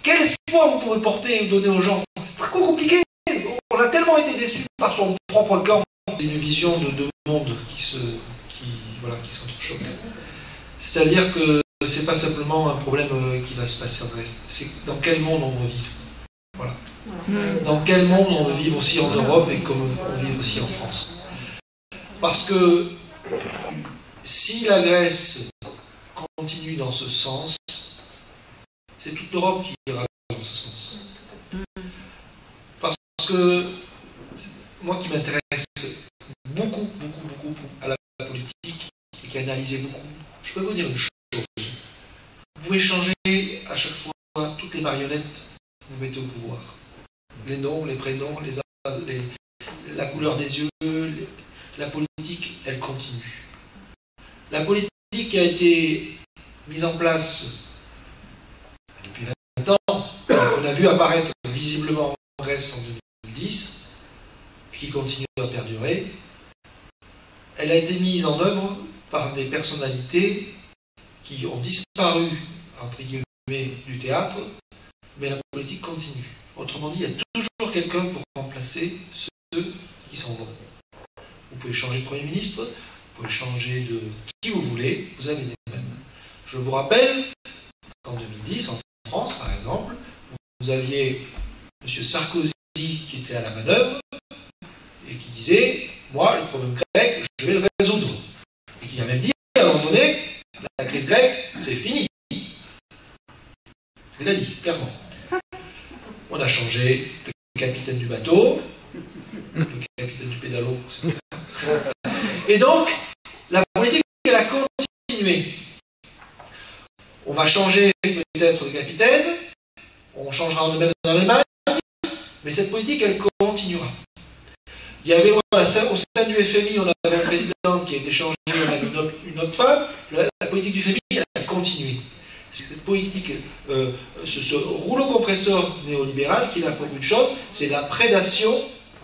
quel espoir vous pouvez porter et donner aux gens? C'est très compliqué. On a tellement été déçus par son propre camp. C'est une vision de monde qui s'entrechoque. C'est-à-dire que c'est pas simplement un problème qui va se passer en Grèce, c'est dans quel monde on veut vivre. Voilà. Dans quel monde on veut vivre aussi en Europe et comme on vit aussi en France. Parce que si la Grèce continue dans ce sens, c'est toute l'Europe qui ira dans ce sens. Parce que moi qui m'intéresse beaucoup à la politique et qui a analysé beaucoup, je peux vous dire une chose. Vous pouvez changer à chaque fois toutes les marionnettes que vous mettez au pouvoir. Les noms, les prénoms, la couleur des yeux, la politique, elle continue. La politique qui a été mise en place depuis 20 ans, qu'on a vu apparaître visiblement en Grèce en 2010, et qui continue à perdurer, elle a été mise en œuvre par des personnalités qui ont disparu, entre guillemets, du théâtre, mais la politique continue. Autrement dit, il y a toujours quelqu'un pour remplacer ceux qui s'en vont. Vous pouvez changer de Premier ministre, vous pouvez changer de qui vous voulez, vous avez les mêmes. Je vous rappelle qu'en 2010, en France, par exemple, vous aviez M. Sarkozy qui était à la manœuvre et qui disait « Moi, le problème grec, je vais le résoudre ». Et qui a même dit, à un moment donné, la crise grecque, c'est fini. Il l'a dit, clairement. On a changé le capitaine du bateau, le capitaine du pédalo, etc. Et donc, la politique, elle a continué. On va changer peut-être de capitaine, on changera même en Allemagne, mais cette politique, elle continuera. Il y avait au sein du FMI, on avait un président qui a été changé, on avait une autre femme. La politique du FMI, elle a continué. Cette politique, ce rouleau compresseur néolibéral qui n'a pour une chose, c'est la prédation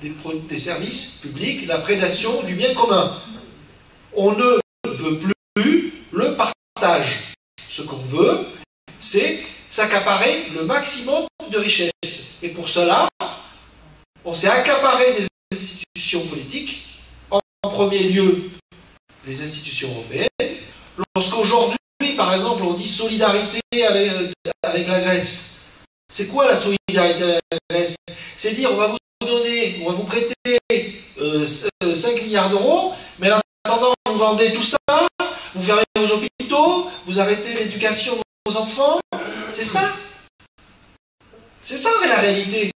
des services publics, la prédation du bien commun. On ne veut plus le partage. Ce qu'on veut, c'est s'accaparer le maximum de richesses. Et pour cela, on s'est accaparé des institutions politiques, en premier lieu les institutions européennes. Lorsqu'aujourd'hui, par exemple, on dit solidarité avec la Grèce, c'est quoi la solidarité avec la Grèce? C'est dire on va vous donner, on va vous prêter 5 milliards d'euros, mais en attendant, vous vendez tout ça, vous fermez vos hôpitaux, vous arrêtez l'éducation de vos enfants. C'est ça. C'est ça la réalité.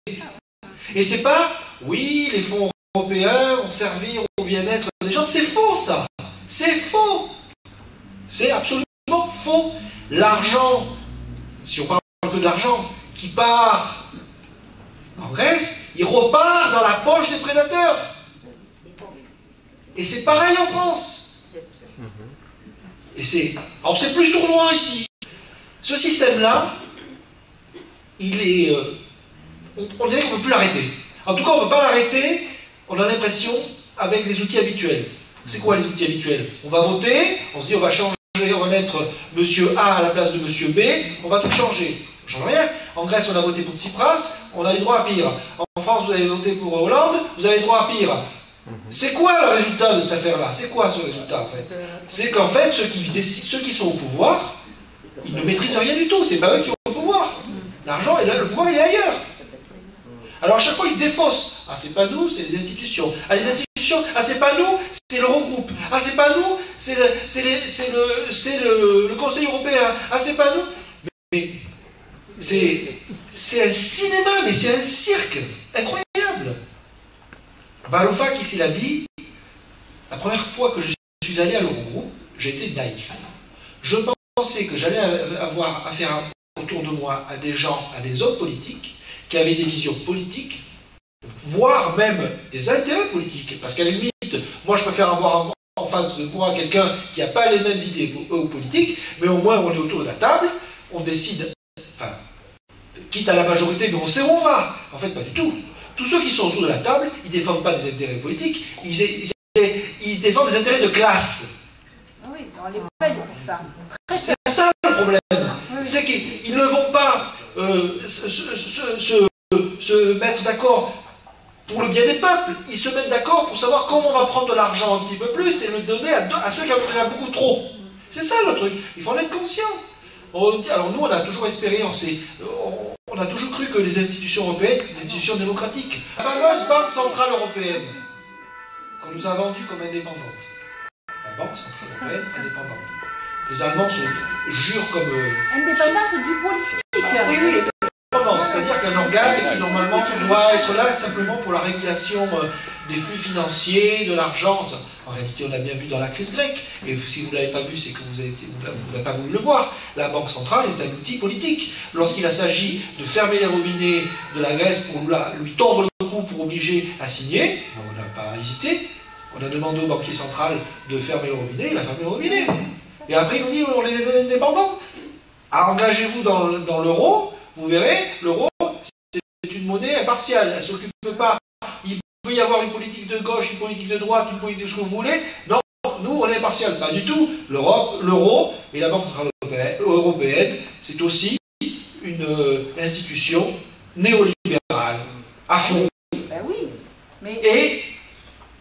Et c'est pas, oui, les fonds européens vont servir au bien-être des gens. C'est faux, ça. C'est faux. C'est absolument faux. L'argent, si on parle un peu de l'argent, qui part en Grèce, il repart dans la poche des prédateurs. Et c'est pareil en France. Et c'est... Alors c'est plus sournois ici. Ce système-là, il est... on dirait qu'on ne peut plus l'arrêter. En tout cas, on ne peut pas l'arrêter, on a l'impression, avec les outils habituels. C'est quoi les outils habituels? On va voter, on se dit on va changer, on va mettre monsieur A à la place de monsieur B, on va tout changer. On ne change rien. En Grèce, on a voté pour Tsipras, on a eu droit à pire. En France, vous avez voté pour Hollande, vous avez droit à pire. C'est quoi le résultat de cette affaire-là? C'est quoi ce résultat, en fait? C'est qu'en fait, ceux qui sont au pouvoir, ils ne maîtrisent rien du tout. C'est pas eux qui ont le pouvoir. L'argent, le pouvoir, il est ailleurs. Alors à chaque fois, ils se défaussent. Ah, c'est pas nous, c'est les institutions. Ah, les institutions, ah, c'est pas nous, c'est l'Eurogroupe. Ah, c'est pas nous, c'est le Conseil européen. Ah, c'est pas nous. Mais c'est un cinéma, mais c'est un cirque. Incroyable. Varoufakis, ici l'a dit, la première fois que je suis allé à l'Eurogroupe, j'ai été naïf. Je pensais que j'allais avoir affaire autour de moi à des gens, à des hommes politiques, qui avaient des visions politiques, voire même des intérêts politiques. Parce qu'à la limite, moi je préfère avoir en face de moi quelqu'un qui n'a pas les mêmes idées aux politiques, mais au moins on est autour de la table, on décide, enfin, quitte à la majorité, mais on sait où on va. En fait, pas du tout. Tous ceux qui sont autour de la table, ils ne défendent pas des intérêts politiques, ils défendent des intérêts de classe. Oui, on les paye pour ça. C'est ça le problème. Oui. C'est qu'ils ne vont pas se mettre d'accord pour le bien des peuples. Ils se mettent d'accord pour savoir comment on va prendre de l'argent un petit peu plus et le donner à ceux qui en ont beaucoup trop. C'est ça le truc. Il faut en être conscient. Alors nous, on a toujours espéré, on a toujours cru que les institutions européennes, les institutions démocratiques, la fameuse Banque Centrale Européenne, qu'on nous a vendue comme indépendante. La Banque Centrale Européenne indépendante. Les Allemands se jurent comme... Indépendante du politique. Oui, oui. c'est-à-dire qu'un organe qui normalement doit être là simplement pour la régulation des flux financiers, de l'argent. En réalité, on l'a bien vu dans la crise grecque, et si vous ne l'avez pas vu, c'est que vous n'avez pas voulu le voir. La Banque centrale est un outil politique. Lorsqu'il s'agit de fermer les robinets de la Grèce pour lui tordre le cou pour obliger à signer, on n'a pas hésité. On a demandé au banquier central de fermer le robinet, il a fermé le robinet. Et après, il nous dit, on est indépendants. Engagez-vous dans l'euro, vous verrez, l'euro, c'est une monnaie impartiale. Elle ne s'occupe pas. Il peut y avoir une politique de gauche, une politique de droite, une politique de ce que vous voulez. Non, nous, on est impartial. Pas du tout. L'euro et la Banque centrale européenne, c'est aussi une institution néolibérale, à fond. Ben oui, mais... Et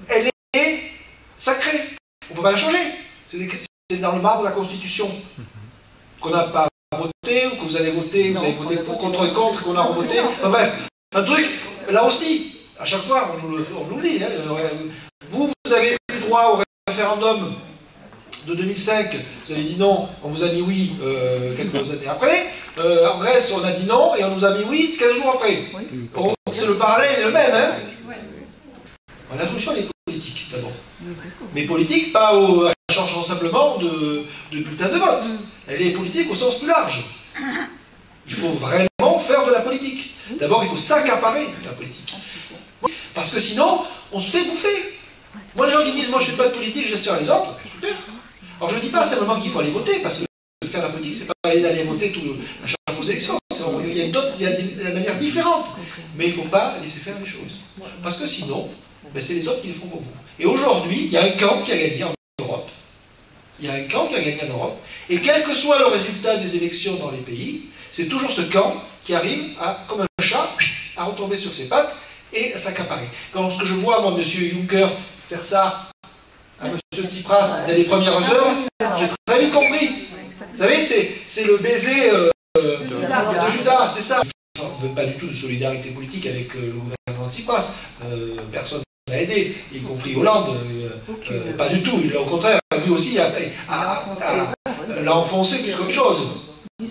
elle est sacrée. On ne peut pas la changer. C'est dans le marbre de la Constitution qu'on n'a pas voté, ou que vous avez voté, vous avez voté pour, contre, qu'on a revoté. Enfin bref, un truc, là aussi, à chaque fois, on nous le dit. Hein, vous avez eu droit au référendum de 2005, vous avez dit non, on vous a mis oui quelques années après. En Grèce, on a dit non, et on nous a mis oui 15 jours après. C'est le parallèle est le même. Hein. La solution, elle est politique, d'abord. Mais politique, pas en changeant simplement de bulletin de vote. Elle est politique au sens plus large. Il faut vraiment faire de la politique. D'abord, il faut s'accaparer de la politique. Parce que sinon, on se fait bouffer. Moi, les gens qui disent, moi, je ne fais pas de politique, je laisse faire les autres, super. Alors, je ne dis pas simplement qu'il faut aller voter, parce que faire la politique, c'est pas aller voter à chaque fois aux élections. Il y a des manières différentes. Mais il ne faut pas laisser faire les choses. Parce que sinon, ben, c'est les autres qui le font pour vous. Et aujourd'hui, il y a un camp qui a gagné en Europe. Il y a un camp qui a gagné en Europe. Et quel que soit le résultat des élections dans les pays, c'est toujours ce camp qui arrive, comme un chat, à retomber sur ses pattes et à s'accaparer. Quand je vois, moi, M. Juncker, faire ça à M. Tsipras dès les premières heures, j'ai très vite compris. Vous savez, c'est le baiser de Judas, c'est ça. On ne veut pas du tout de solidarité politique avec le gouvernement de Tsipras. Personne l'a aidé, y compris Hollande. Pas du tout. Au contraire, lui aussi l'a enfoncé plus qu'autre chose. Hein?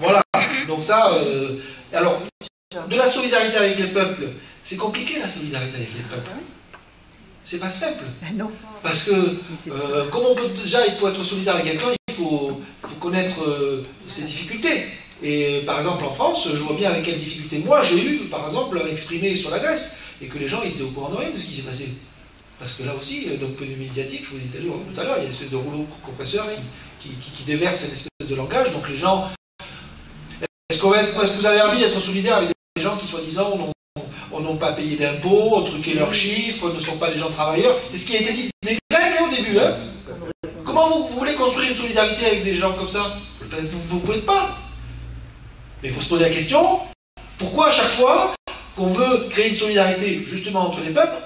Voilà. Donc ça, alors, de la solidarité avec les peuples, c'est compliqué la solidarité avec les peuples. C'est pas simple. Parce que, comme on peut déjà, pour être solidaire avec quelqu'un, il faut connaître ses difficultés. Et par exemple en France, je vois bien avec quelles difficultés moi j'ai eu, par exemple, à m'exprimer sur la Grèce, et que les gens ils étaient au courant de rien de ce qui s'est passé. Parce que là aussi, d'un point de vue médiatique, je vous disais tout à l'heure, il y a une espèce de rouleau compresseur qui déverse une espèce de langage, donc les gens... Est-ce que vous avez envie d'être solidaire avec des gens qui, soi-disant, n'ont pas payé d'impôts, ont truqué leurs chiffres, ne sont pas des gens travailleurs? C'est ce qui a été dit des Grecs au début. Hein. Comment vous voulez construire une solidarité avec des gens comme ça? Vous ne pouvez pas. Mais il faut se poser la question, pourquoi à chaque fois qu'on veut créer une solidarité justement entre les peuples,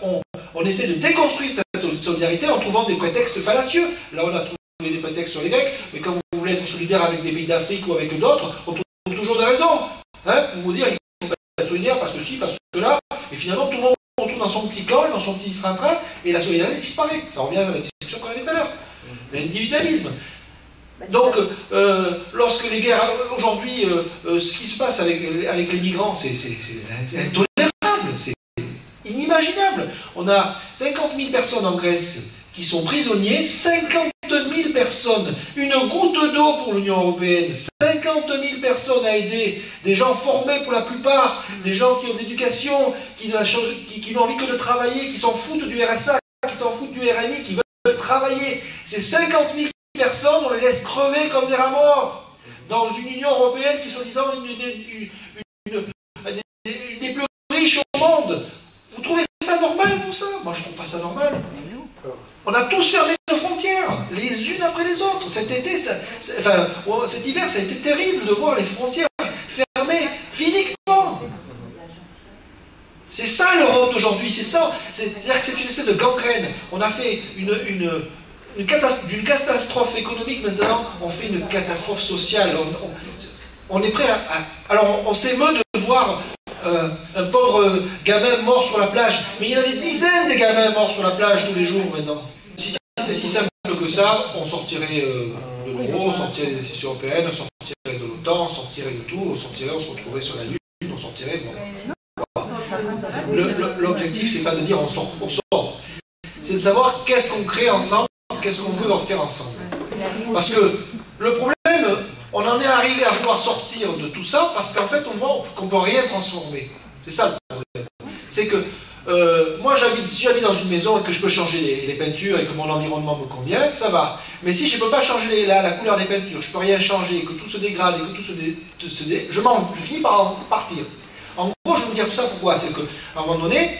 on essaie de déconstruire cette solidarité en trouvant des prétextes fallacieux? Là on a trouvé des prétextes sur les Grecs, mais quand vous voulez être solidaire avec des pays d'Afrique ou avec d'autres, on trouve toujours des raisons. Hein, pour vous dire qu'il faut être solidaire parce que si, parce que là, et finalement tout le monde se retrouve dans son petit camp, dans son petit train-train, et la solidarité disparaît. Ça revient à la discussion qu'on avait tout à l'heure. L'individualisme. Donc, lorsque les guerres, aujourd'hui, ce qui se passe avec les migrants, c'est intolérable, c'est inimaginable. On a 50 000 personnes en Grèce qui sont prisonniers, 50 000 personnes, une goutte d'eau pour l'Union européenne, 50 000 personnes à aider, des gens formés pour la plupart, des gens qui ont d'éducation, qui n'ont envie que de travailler, qui s'en foutent du RSA, qui s'en foutent du RMI, qui veulent travailler. C'est 50 000 personnes, on les laisse crever comme des rats morts dans une Union européenne qui, soi-disant, une des plus riches au monde. Vous trouvez ça normal, vous, ça? Moi, je ne trouve pas ça normal. On a tous fermé nos frontières, les unes après les autres. Cet été, cet hiver, ça a été terrible de voir les frontières fermées physiquement. C'est ça l'Europe d'aujourd'hui, c'est ça. C'est-à-dire que c'est une espèce de gangrène. On a fait d'une catastrophe économique, maintenant, on fait une catastrophe sociale. On est prêt à... Alors, on s'émeut de voir un pauvre gamin mort sur la plage. Mais il y en a des dizaines de gamins morts sur la plage tous les jours, maintenant. Si c'était si simple que ça, on sortirait de l'euro, on sortirait des institutions européennes, on sortirait de l'OTAN. temps, on sortirait de tout, on sortirait, on se retrouverait sur la Lune, on sortirait... Bon. L'objectif, c'est pas de dire on sort, c'est de savoir qu'est-ce qu'on crée ensemble, qu'est-ce qu'on veut en faire ensemble. Parce que le problème, on en est arrivé à vouloir sortir de tout ça parce qu'en fait, on voit qu'on ne peut rien transformer. C'est ça le problème. C'est que moi, si j'habite dans une maison et que je peux changer les peintures et que mon environnement me convient, ça va. Mais si je ne peux pas changer la couleur des peintures, je ne peux rien changer, que tout se dégrade et que tout je finis par en partir. En gros, je vais vous dire tout ça pourquoi. C'est qu'à un moment donné,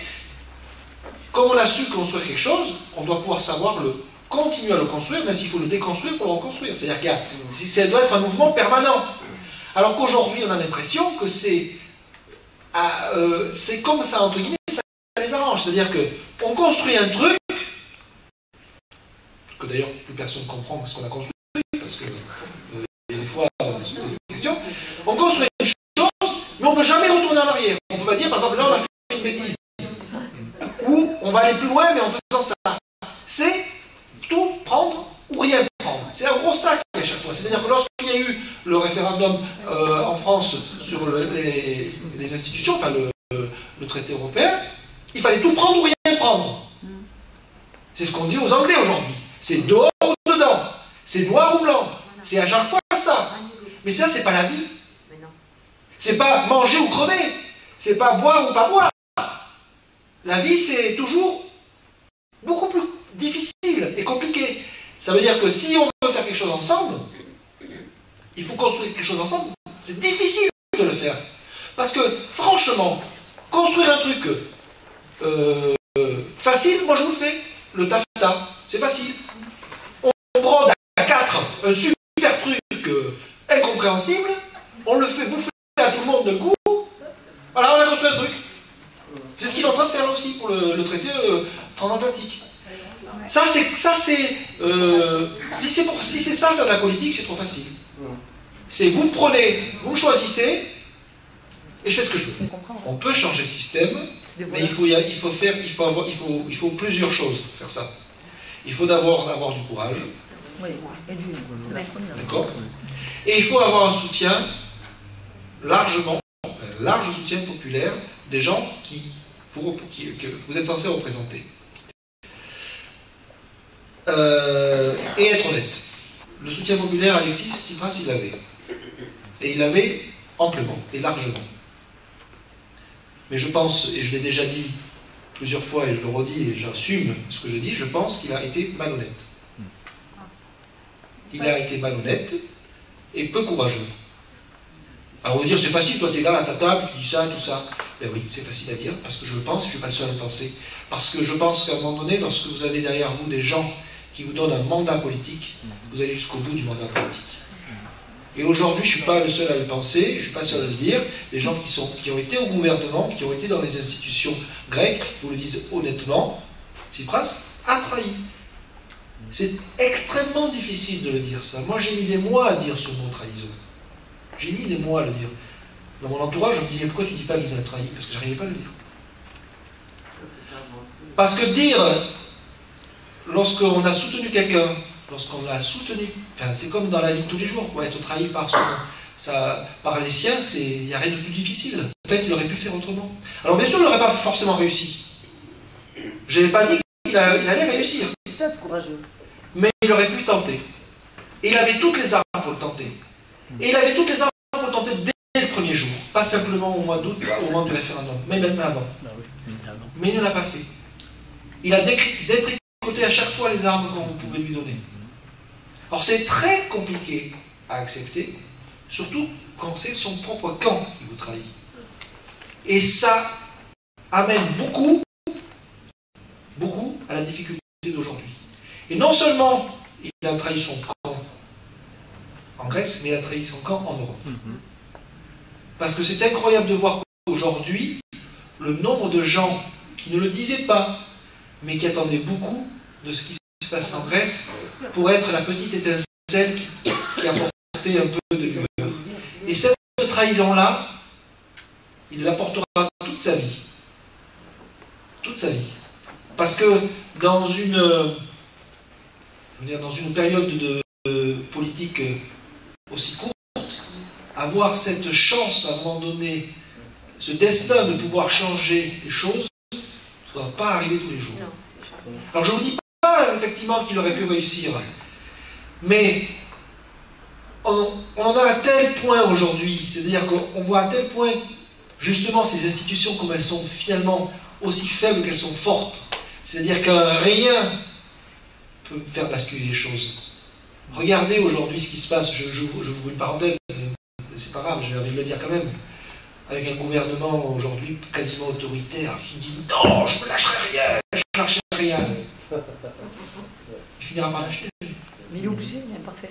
comme on a su construire quelque chose, on doit pouvoir savoir continuer à le construire, même s'il faut le déconstruire pour le reconstruire. C'est-à-dire que ça doit être un mouvement permanent. Alors qu'aujourd'hui, on a l'impression que c'est comme ça, entre guillemets, ça les arrange. C'est-à-dire qu'on construit un truc, que d'ailleurs plus personne ne comprend ce qu'on a construit, parce que des fois, on se pose des questions. On construit une chose, mais on ne peut jamais retourner en arrière. On ne peut pas dire, par exemple, là, on a fait une bêtise. Ou on va aller plus loin, mais en faisant ça. C'est tout prendre ou rien prendre. C'est un gros sac à chaque fois. C'est-à-dire que lorsqu'il y a eu le référendum en France sur les institutions, enfin le traité européen, il fallait tout prendre ou rien prendre. C'est ce qu'on dit aux Anglais aujourd'hui. C'est dehors ou dedans. C'est noir ou blanc. C'est à chaque fois ça. Mais ça, c'est pas la vie. C'est pas manger ou crever. C'est pas boire ou pas boire. La vie, c'est toujours beaucoup plus difficile et compliqué. Ça veut dire que si on veut faire quelque chose ensemble, il faut construire quelque chose ensemble. C'est difficile de le faire. Parce que, franchement, construire un truc facile, moi je vous le fais. Le taffetas, c'est facile. On brode à 4 un super truc incompréhensible, on le fait bouffer à tout le monde d'un coup, voilà, on a construit un truc. C'est ce qu'ils sont en train de faire là aussi pour le traité transatlantique. Ça, c'est si c'est ça faire de la politique, c'est trop facile. C'est vous me prenez, vous me choisissez, et je fais ce que je veux. On peut changer le système, mais il faut plusieurs choses pour faire ça. Il faut d'abord avoir du courage. D'accord. Et il faut avoir un soutien un large soutien populaire des gens que vous êtes censés représenter. Et être honnête. Le soutien populaire, Alexis Tsipras, il l'avait. Et il l'avait amplement et largement. Mais je pense, et je l'ai déjà dit plusieurs fois, et je le redis, et j'assume ce que je dis, je pense qu'il a été malhonnête. Il a été malhonnête et peu courageux. Alors on va dire, c'est facile, toi tu es là à ta table, tu dis ça, tout ça. Ben oui, c'est facile à dire, parce que je le pense, je ne suis pas le seul à le penser. Parce que je pense qu'à un moment donné, lorsque vous avez derrière vous des gens qui vous donnent un mandat politique, vous allez jusqu'au bout du mandat politique. Et aujourd'hui, je ne suis pas le seul à le penser, je ne suis pas le seul à le dire. Les gens qui ont été au gouvernement, qui ont été dans les institutions grecques, vous le disent honnêtement, Tsipras a trahi. C'est extrêmement difficile de le dire, ça. Moi, j'ai mis des mois à dire ce mot trahison. J'ai mis des mois à le dire. Dans mon entourage, je me disais, pourquoi tu ne dis pas qu'ils ont trahi? Parce que je n'arrivais pas à le dire. Parce que dire, lorsqu'on a soutenu quelqu'un, lorsqu'on l'a soutenu, enfin, c'est comme dans la vie de tous les jours, quoi, être trahi par les siens, il n'y a rien de plus difficile. Peut-être qu'il aurait pu faire autrement. Alors bien sûr, il n'aurait pas forcément réussi. Je n'ai pas dit qu'il allait réussir. C'est ça, courageux. Mais il aurait pu tenter. Et il avait toutes les armes pour le tenter. Et il avait toutes les armes pour le tenter dès le premier jour. Pas simplement au mois d'août, au moment du référendum, mais même avant. Mais il ne l'a pas fait. Il a détricoté à chaque fois les armes qu'on pouvait lui donner. Alors c'est très compliqué à accepter, surtout quand c'est son propre camp qui vous trahit. Et ça amène beaucoup à la difficulté d'aujourd'hui. Et non seulement il a trahi son camp en Grèce, mais il a trahi son camp en Europe. Parce que c'est incroyable de voir qu'aujourd'hui, le nombre de gens qui ne le disaient pas, mais qui attendaient beaucoup de ce qui se passe en Grèce, pour être la petite étincelle qui apportait un peu de lumière. Et cette trahison-là, il l'apportera toute sa vie. Toute sa vie. Parce que dans une période de politique aussi courte, avoir cette chance à un moment donné, ce destin de pouvoir changer les choses, ça ne va pas arriver tous les jours. Alors je ne vous dis pas effectivement qu'il aurait pu réussir, mais on en a à tel point aujourd'hui, c'est-à-dire qu'on voit à tel point justement ces institutions comme elles sont finalement aussi faibles qu'elles sont fortes. C'est-à-dire que rien peut faire basculer les choses. Regardez aujourd'hui ce qui se passe, je vous une parenthèse, c'est pas grave, j'ai envie de le dire quand même, avec un gouvernement aujourd'hui quasiment autoritaire qui dit non, je ne lâcherai rien, je ne lâcherai rien. Il finira par lâcher. Mais il est obligé, il est parfait.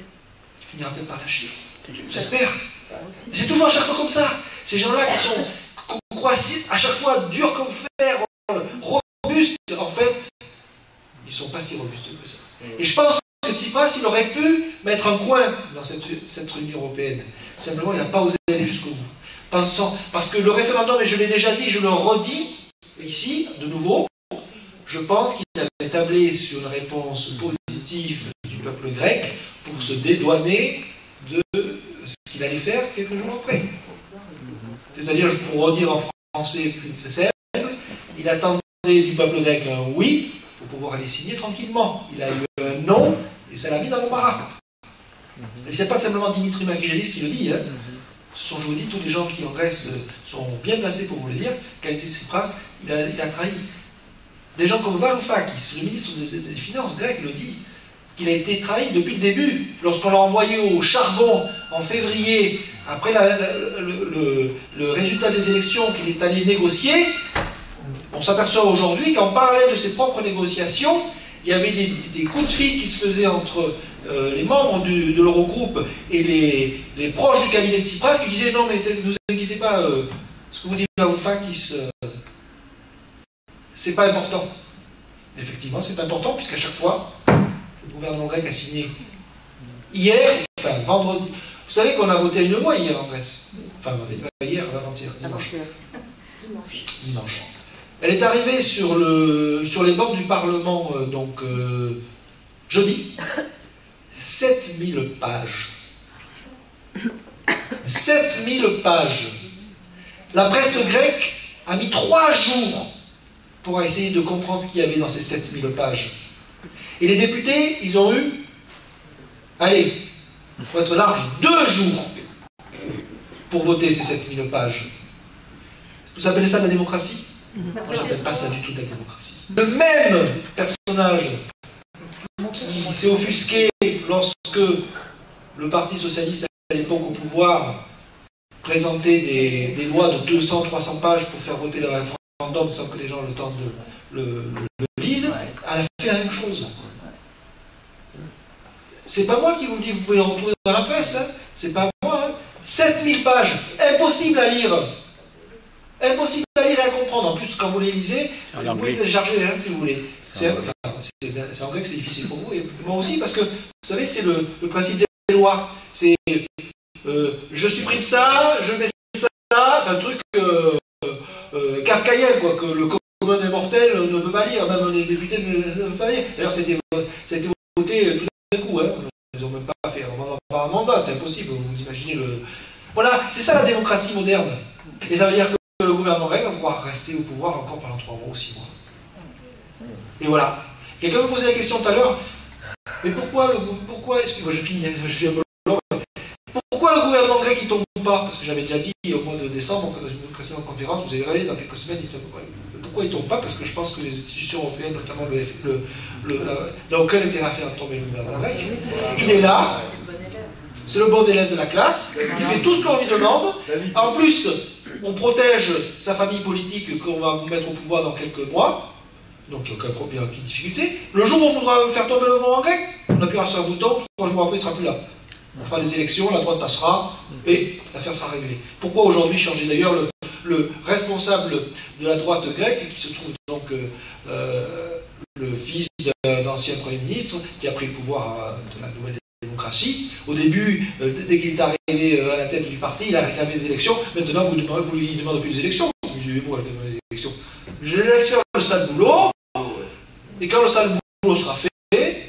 Il finira peut-être par lâcher. J'espère. C'est toujours à chaque fois comme ça. Ces gens-là qu'on croit à chaque fois durs comme fer, robustes, en fait, ils ne sont pas si robustes que ça. Et je pense que Tsipras, il aurait pu mettre un coin dans cette Union européenne. Simplement, il n'a pas osé aller jusqu'au bout. Parce que le référendum, et je l'ai déjà dit, je le redis ici, de nouveau, je pense qu'il avait tablé sur une réponse positive du peuple grec pour se dédouaner de ce qu'il allait faire quelques jours après. C'est-à-dire, pour redire en français plus simple, il attendait du peuple grec un oui pour pouvoir aller signer tranquillement. Il a eu un non et ça l'a mis dans l'embarras. Et ce n'est pas simplement Dimitri Makrigelis qui le dit, hein. Ce sont, je vous dis, tous les gens qui en Grèce sont bien placés pour vous le dire, qu'Alexis Tsipras, il a trahi. Des gens comme Varoufakis, le ministre des Finances grec, le dit, qu'il a été trahi depuis le début. Lorsqu'on l'a envoyé au charbon en février, après le résultat des élections qu'il est allé négocier, on s'aperçoit aujourd'hui qu'en parallèle de ses propres négociations, il y avait des coups de fil qui se faisaient entre les membres de l'Eurogroupe et les proches du cabinet de Tsipras qui disaient non mais ne vous inquiétez pas, ce que vous dites Varoufakis, c'est pas important. Effectivement, c'est important puisqu'à chaque fois, le gouvernement grec a signé hier, enfin vendredi. Vous savez qu'on a voté une loi hier en Grèce. Enfin, hier, avant-hier, dimanche. Elle est arrivée sur les bancs du Parlement, jeudi. 7000 pages. 7000 pages. La presse grecque a mis 3 jours pour essayer de comprendre ce qu'il y avait dans ces 7000 pages. Et les députés, ils ont eu, allez, pour être large, 2 jours pour voter ces 7000 pages. Vous appelez ça de la démocratie? Moi, je n'appelle pas ça du tout de la démocratie. Le même personnage qui s'est offusqué lorsque le Parti socialiste à l'époque au pouvoir présentait des lois de 200-300 pages pour faire voter le référendum sans que les gens aient le temps de le lisent, elle a fait la même chose. C'est pas moi qui vous le dis, vous pouvez le retrouver dans la presse, hein. C'est pas moi. Hein. 7000 pages, impossible à lire. Impossible à lire et à comprendre. En plus, quand vous les lisez, vous pouvez les télécharger hein, si vous voulez. C'est en vrai que c'est difficile pour vous, et moi aussi, parce que, vous savez, c'est le principe des lois. C'est je supprime ça, je mets ça, un truc kafkaïen, quoi, que le commun des mortels ne peut pas lire, même les députés ne peuvent pas lire. D'ailleurs, ça a été voté tout d'un coup, hein. Ils n'ont même pas fait un mandat, c'est impossible, vous imaginez le... Voilà, c'est ça la démocratie moderne. Et ça veut dire que le gouvernement grec va pouvoir rester au pouvoir encore pendant 3 mois ou 6 mois. Et voilà. Quelqu'un me posait la question tout à l'heure, mais pourquoi excusez-moi, je finis, je suis un peu long, pourquoi le gouvernement grec il tombe pas? Parce que j'avais déjà dit au mois de décembre, dans une précédente conférence, vous avez révélé dans quelques semaines, pourquoi il tombe pas? Parce que je pense que les institutions européennes, notamment n'a aucun intérêt à faire tomber le gouvernement grec. Il est là, c'est le bon élève de la classe, il fait tout ce qu'on lui demande. En plus, on protège sa famille politique qu'on va vous mettre au pouvoir dans quelques mois. Donc il n'y a aucun problème, aucune difficulté. Le jour où on voudra faire tomber le gouvernement grec, on appuiera sur un bouton, 3 jours après il ne sera plus là. On fera des élections, la droite passera, et l'affaire sera réglée. Pourquoi aujourd'hui changer? D'ailleurs, le responsable de la droite grecque, qui se trouve donc le fils d'un ancien Premier ministre, qui a pris le pouvoir de la nouvelle démocratie, au début, dès qu'il est arrivé à la tête du parti, il a réclamé des élections. Maintenant, vous lui demandez plus des élections. Vous lui dites, bon, elle fait des élections. Je laisse faire le sale boulot, et quand le sale boulot sera fait,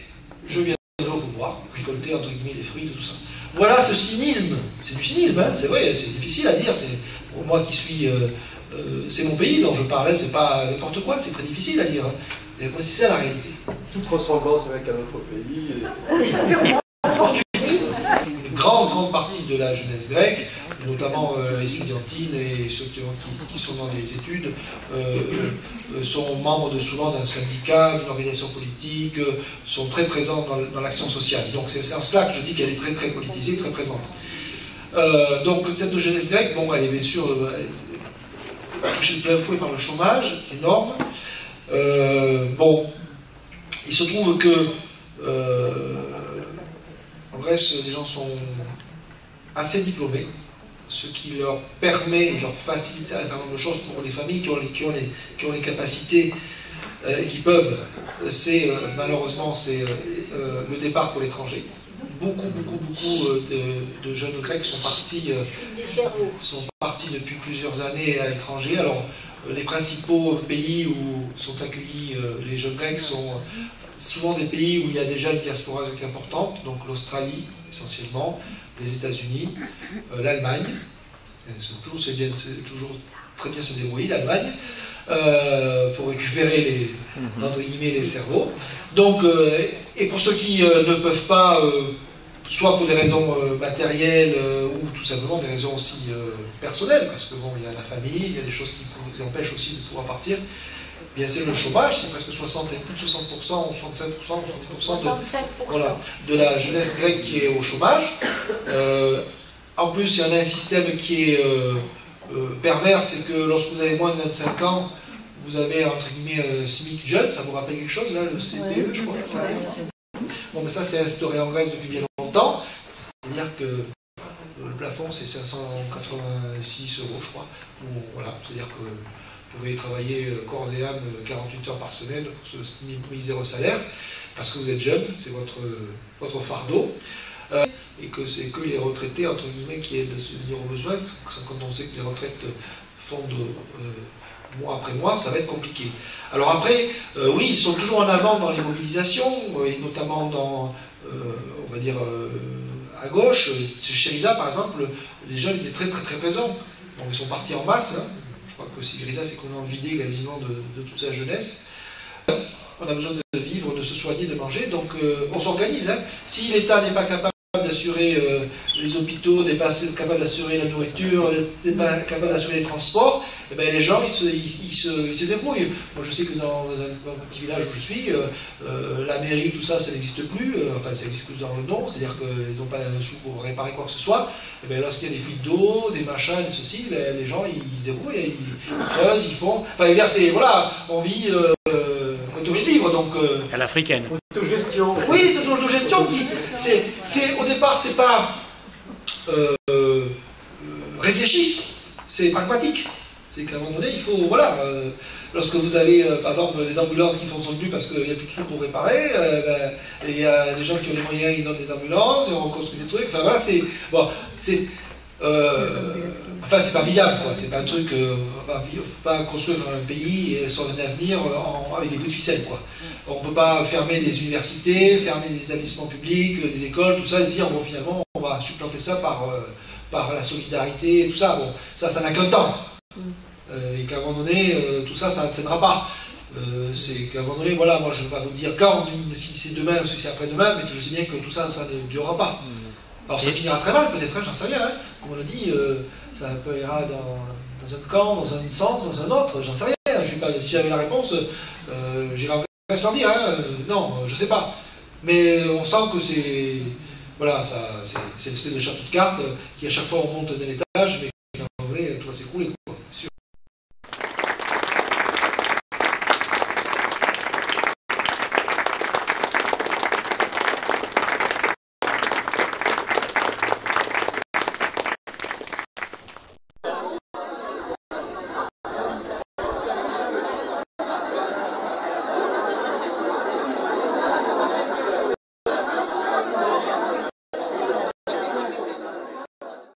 je viendrai au pouvoir, récolter entre guillemets les fruits de tout ça. voilà ce cynisme. C'est du cynisme, hein, c'est vrai, c'est difficile à dire. Pour moi qui suis... c'est mon pays dont je parle, c'est pas n'importe quoi, c'est très difficile à dire. Hein. Et moi, c'est ça la réalité. Toute ressemblance avec un autre pays. Une grande partie de la jeunesse grecque, notamment estudiantine et ceux qui sont dans les études, sont membres souvent d'un syndicat, d'une organisation politique, sont très présents dans l'action sociale. Donc c'est en cela que je dis qu'elle est très politisée, très présente. Donc cette jeunesse grecque, bon, elle est bien sûr touchée de plein fouet par le chômage énorme. Bon, il se trouve que en Grèce, les gens sont assez diplômés, ce qui leur permet, leur facilite un certain nombre de choses pour les familles qui ont les capacités et qui peuvent. C'est malheureusement le départ pour l'étranger. Beaucoup de jeunes Grecs sont partis depuis plusieurs années à l'étranger. Alors, les principaux pays où sont accueillis les jeunes Grecs sont souvent des pays où il y a déjà une diaspora importante, donc l'Australie essentiellement, les États-Unis, l'Allemagne, c'est toujours très bien se débrouiller, l'Allemagne, pour récupérer entre guillemets, les cerveaux. Donc, et pour ceux qui ne peuvent pas, soit pour des raisons matérielles ou tout simplement des raisons aussi personnelles, parce que bon, il y a la famille, il y a des choses qui vous empêchent aussi de pouvoir partir. Bien c'est le chômage, c'est presque 60, plus de 60%, ou 65% de la jeunesse grecque qui est au chômage. En plus, il y en a un système qui est pervers, c'est que lorsque vous avez moins de 25 ans, vous avez entre guillemets un SMIC jeune, ça vous rappelle quelque chose là, le CPE, je crois que ça arrive. Bon, mais ça c'est instauré en Grèce depuis bien longtemps, c'est-à-dire que le plafond c'est 586 €, je crois. Voilà, c'est-à-dire que vous pouvez travailler corps et âme 48 heures par semaine pour ce miséreux salaire, parce que vous êtes jeune, c'est votre fardeau, et que c'est que les retraités, entre guillemets, qui aident à subvenir aux besoins, quand on sait que les retraites fondent mois après mois, ça va être compliqué. Alors après, oui, ils sont toujours en avant dans les mobilisations, et notamment dans, on va dire, à gauche. Chez Syriza, par exemple, les jeunes étaient très présents. Donc, ils sont partis en masse, hein. Je crois que Syriza, c'est qu'on a vidé quasiment de toute sa jeunesse. On a besoin de vivre, de se soigner, de manger, donc on s'organise. Hein. Si l'État n'est pas capable d'assurer les hôpitaux, n'est pas capable d'assurer la nourriture, n'est pas capable d'assurer les transports, et bien les gens ils se débrouillent. Moi je sais que dans un petit village où je suis, la mairie, tout ça, ça n'existe plus, enfin ça existe plus dans le nom, c'est-à-dire qu'ils n'ont pas un sou pour réparer quoi que ce soit. Et bien lorsqu'il y a des fuites d'eau, des machins, des ceci, les gens ils se débrouillent, ils creusent, ils font. Enfin voilà, on vit. Auto-vivre, donc... à l'africaine. Autogestion. Oui, c'est l'autogestion qui... au départ, c'est pas réfléchi, c'est pragmatique. C'est qu'à un moment donné, il faut... Voilà, lorsque vous avez, par exemple, des ambulances qui ne fonctionnent plus parce qu'il n'y a plus de sous pour réparer, et il y a des gens qui ont les moyens, ils donnent des ambulances, et on reconstruit des trucs, enfin voilà, c'est... Bon, c'est... enfin, c'est pas viable, quoi. C'est pas un truc. On va pas construire un pays sans un avenir avec des bouts de ficelle, quoi. On peut pas fermer des universités, fermer des établissements publics, des écoles, tout ça, et dire bon, finalement, on va supplanter ça par la solidarité, et tout ça. Bon, ça n'a qu'un temps. Et qu'à un moment donné, tout ça, ça ne tiendra pas. C'est qu'à un moment donné, voilà, moi je ne vais pas vous dire quand, si c'est demain ou si c'est après-demain, mais je sais bien que tout ça, ça ne durera pas. Alors ça finira très mal, peut-être, j'en sais rien. Hein. Comme on l'a dit, ça peut ira dans un camp, dans un sens, dans un autre, j'en sais rien. Si j'avais la réponse, j'irais en Grèce leur dire. Hein. Non, je sais pas. Mais on sent que c'est... Voilà, c'est une espèce de château de cartes qui à chaque fois on monte d'un étage, mais à un moment donné, tout va s'écrouler.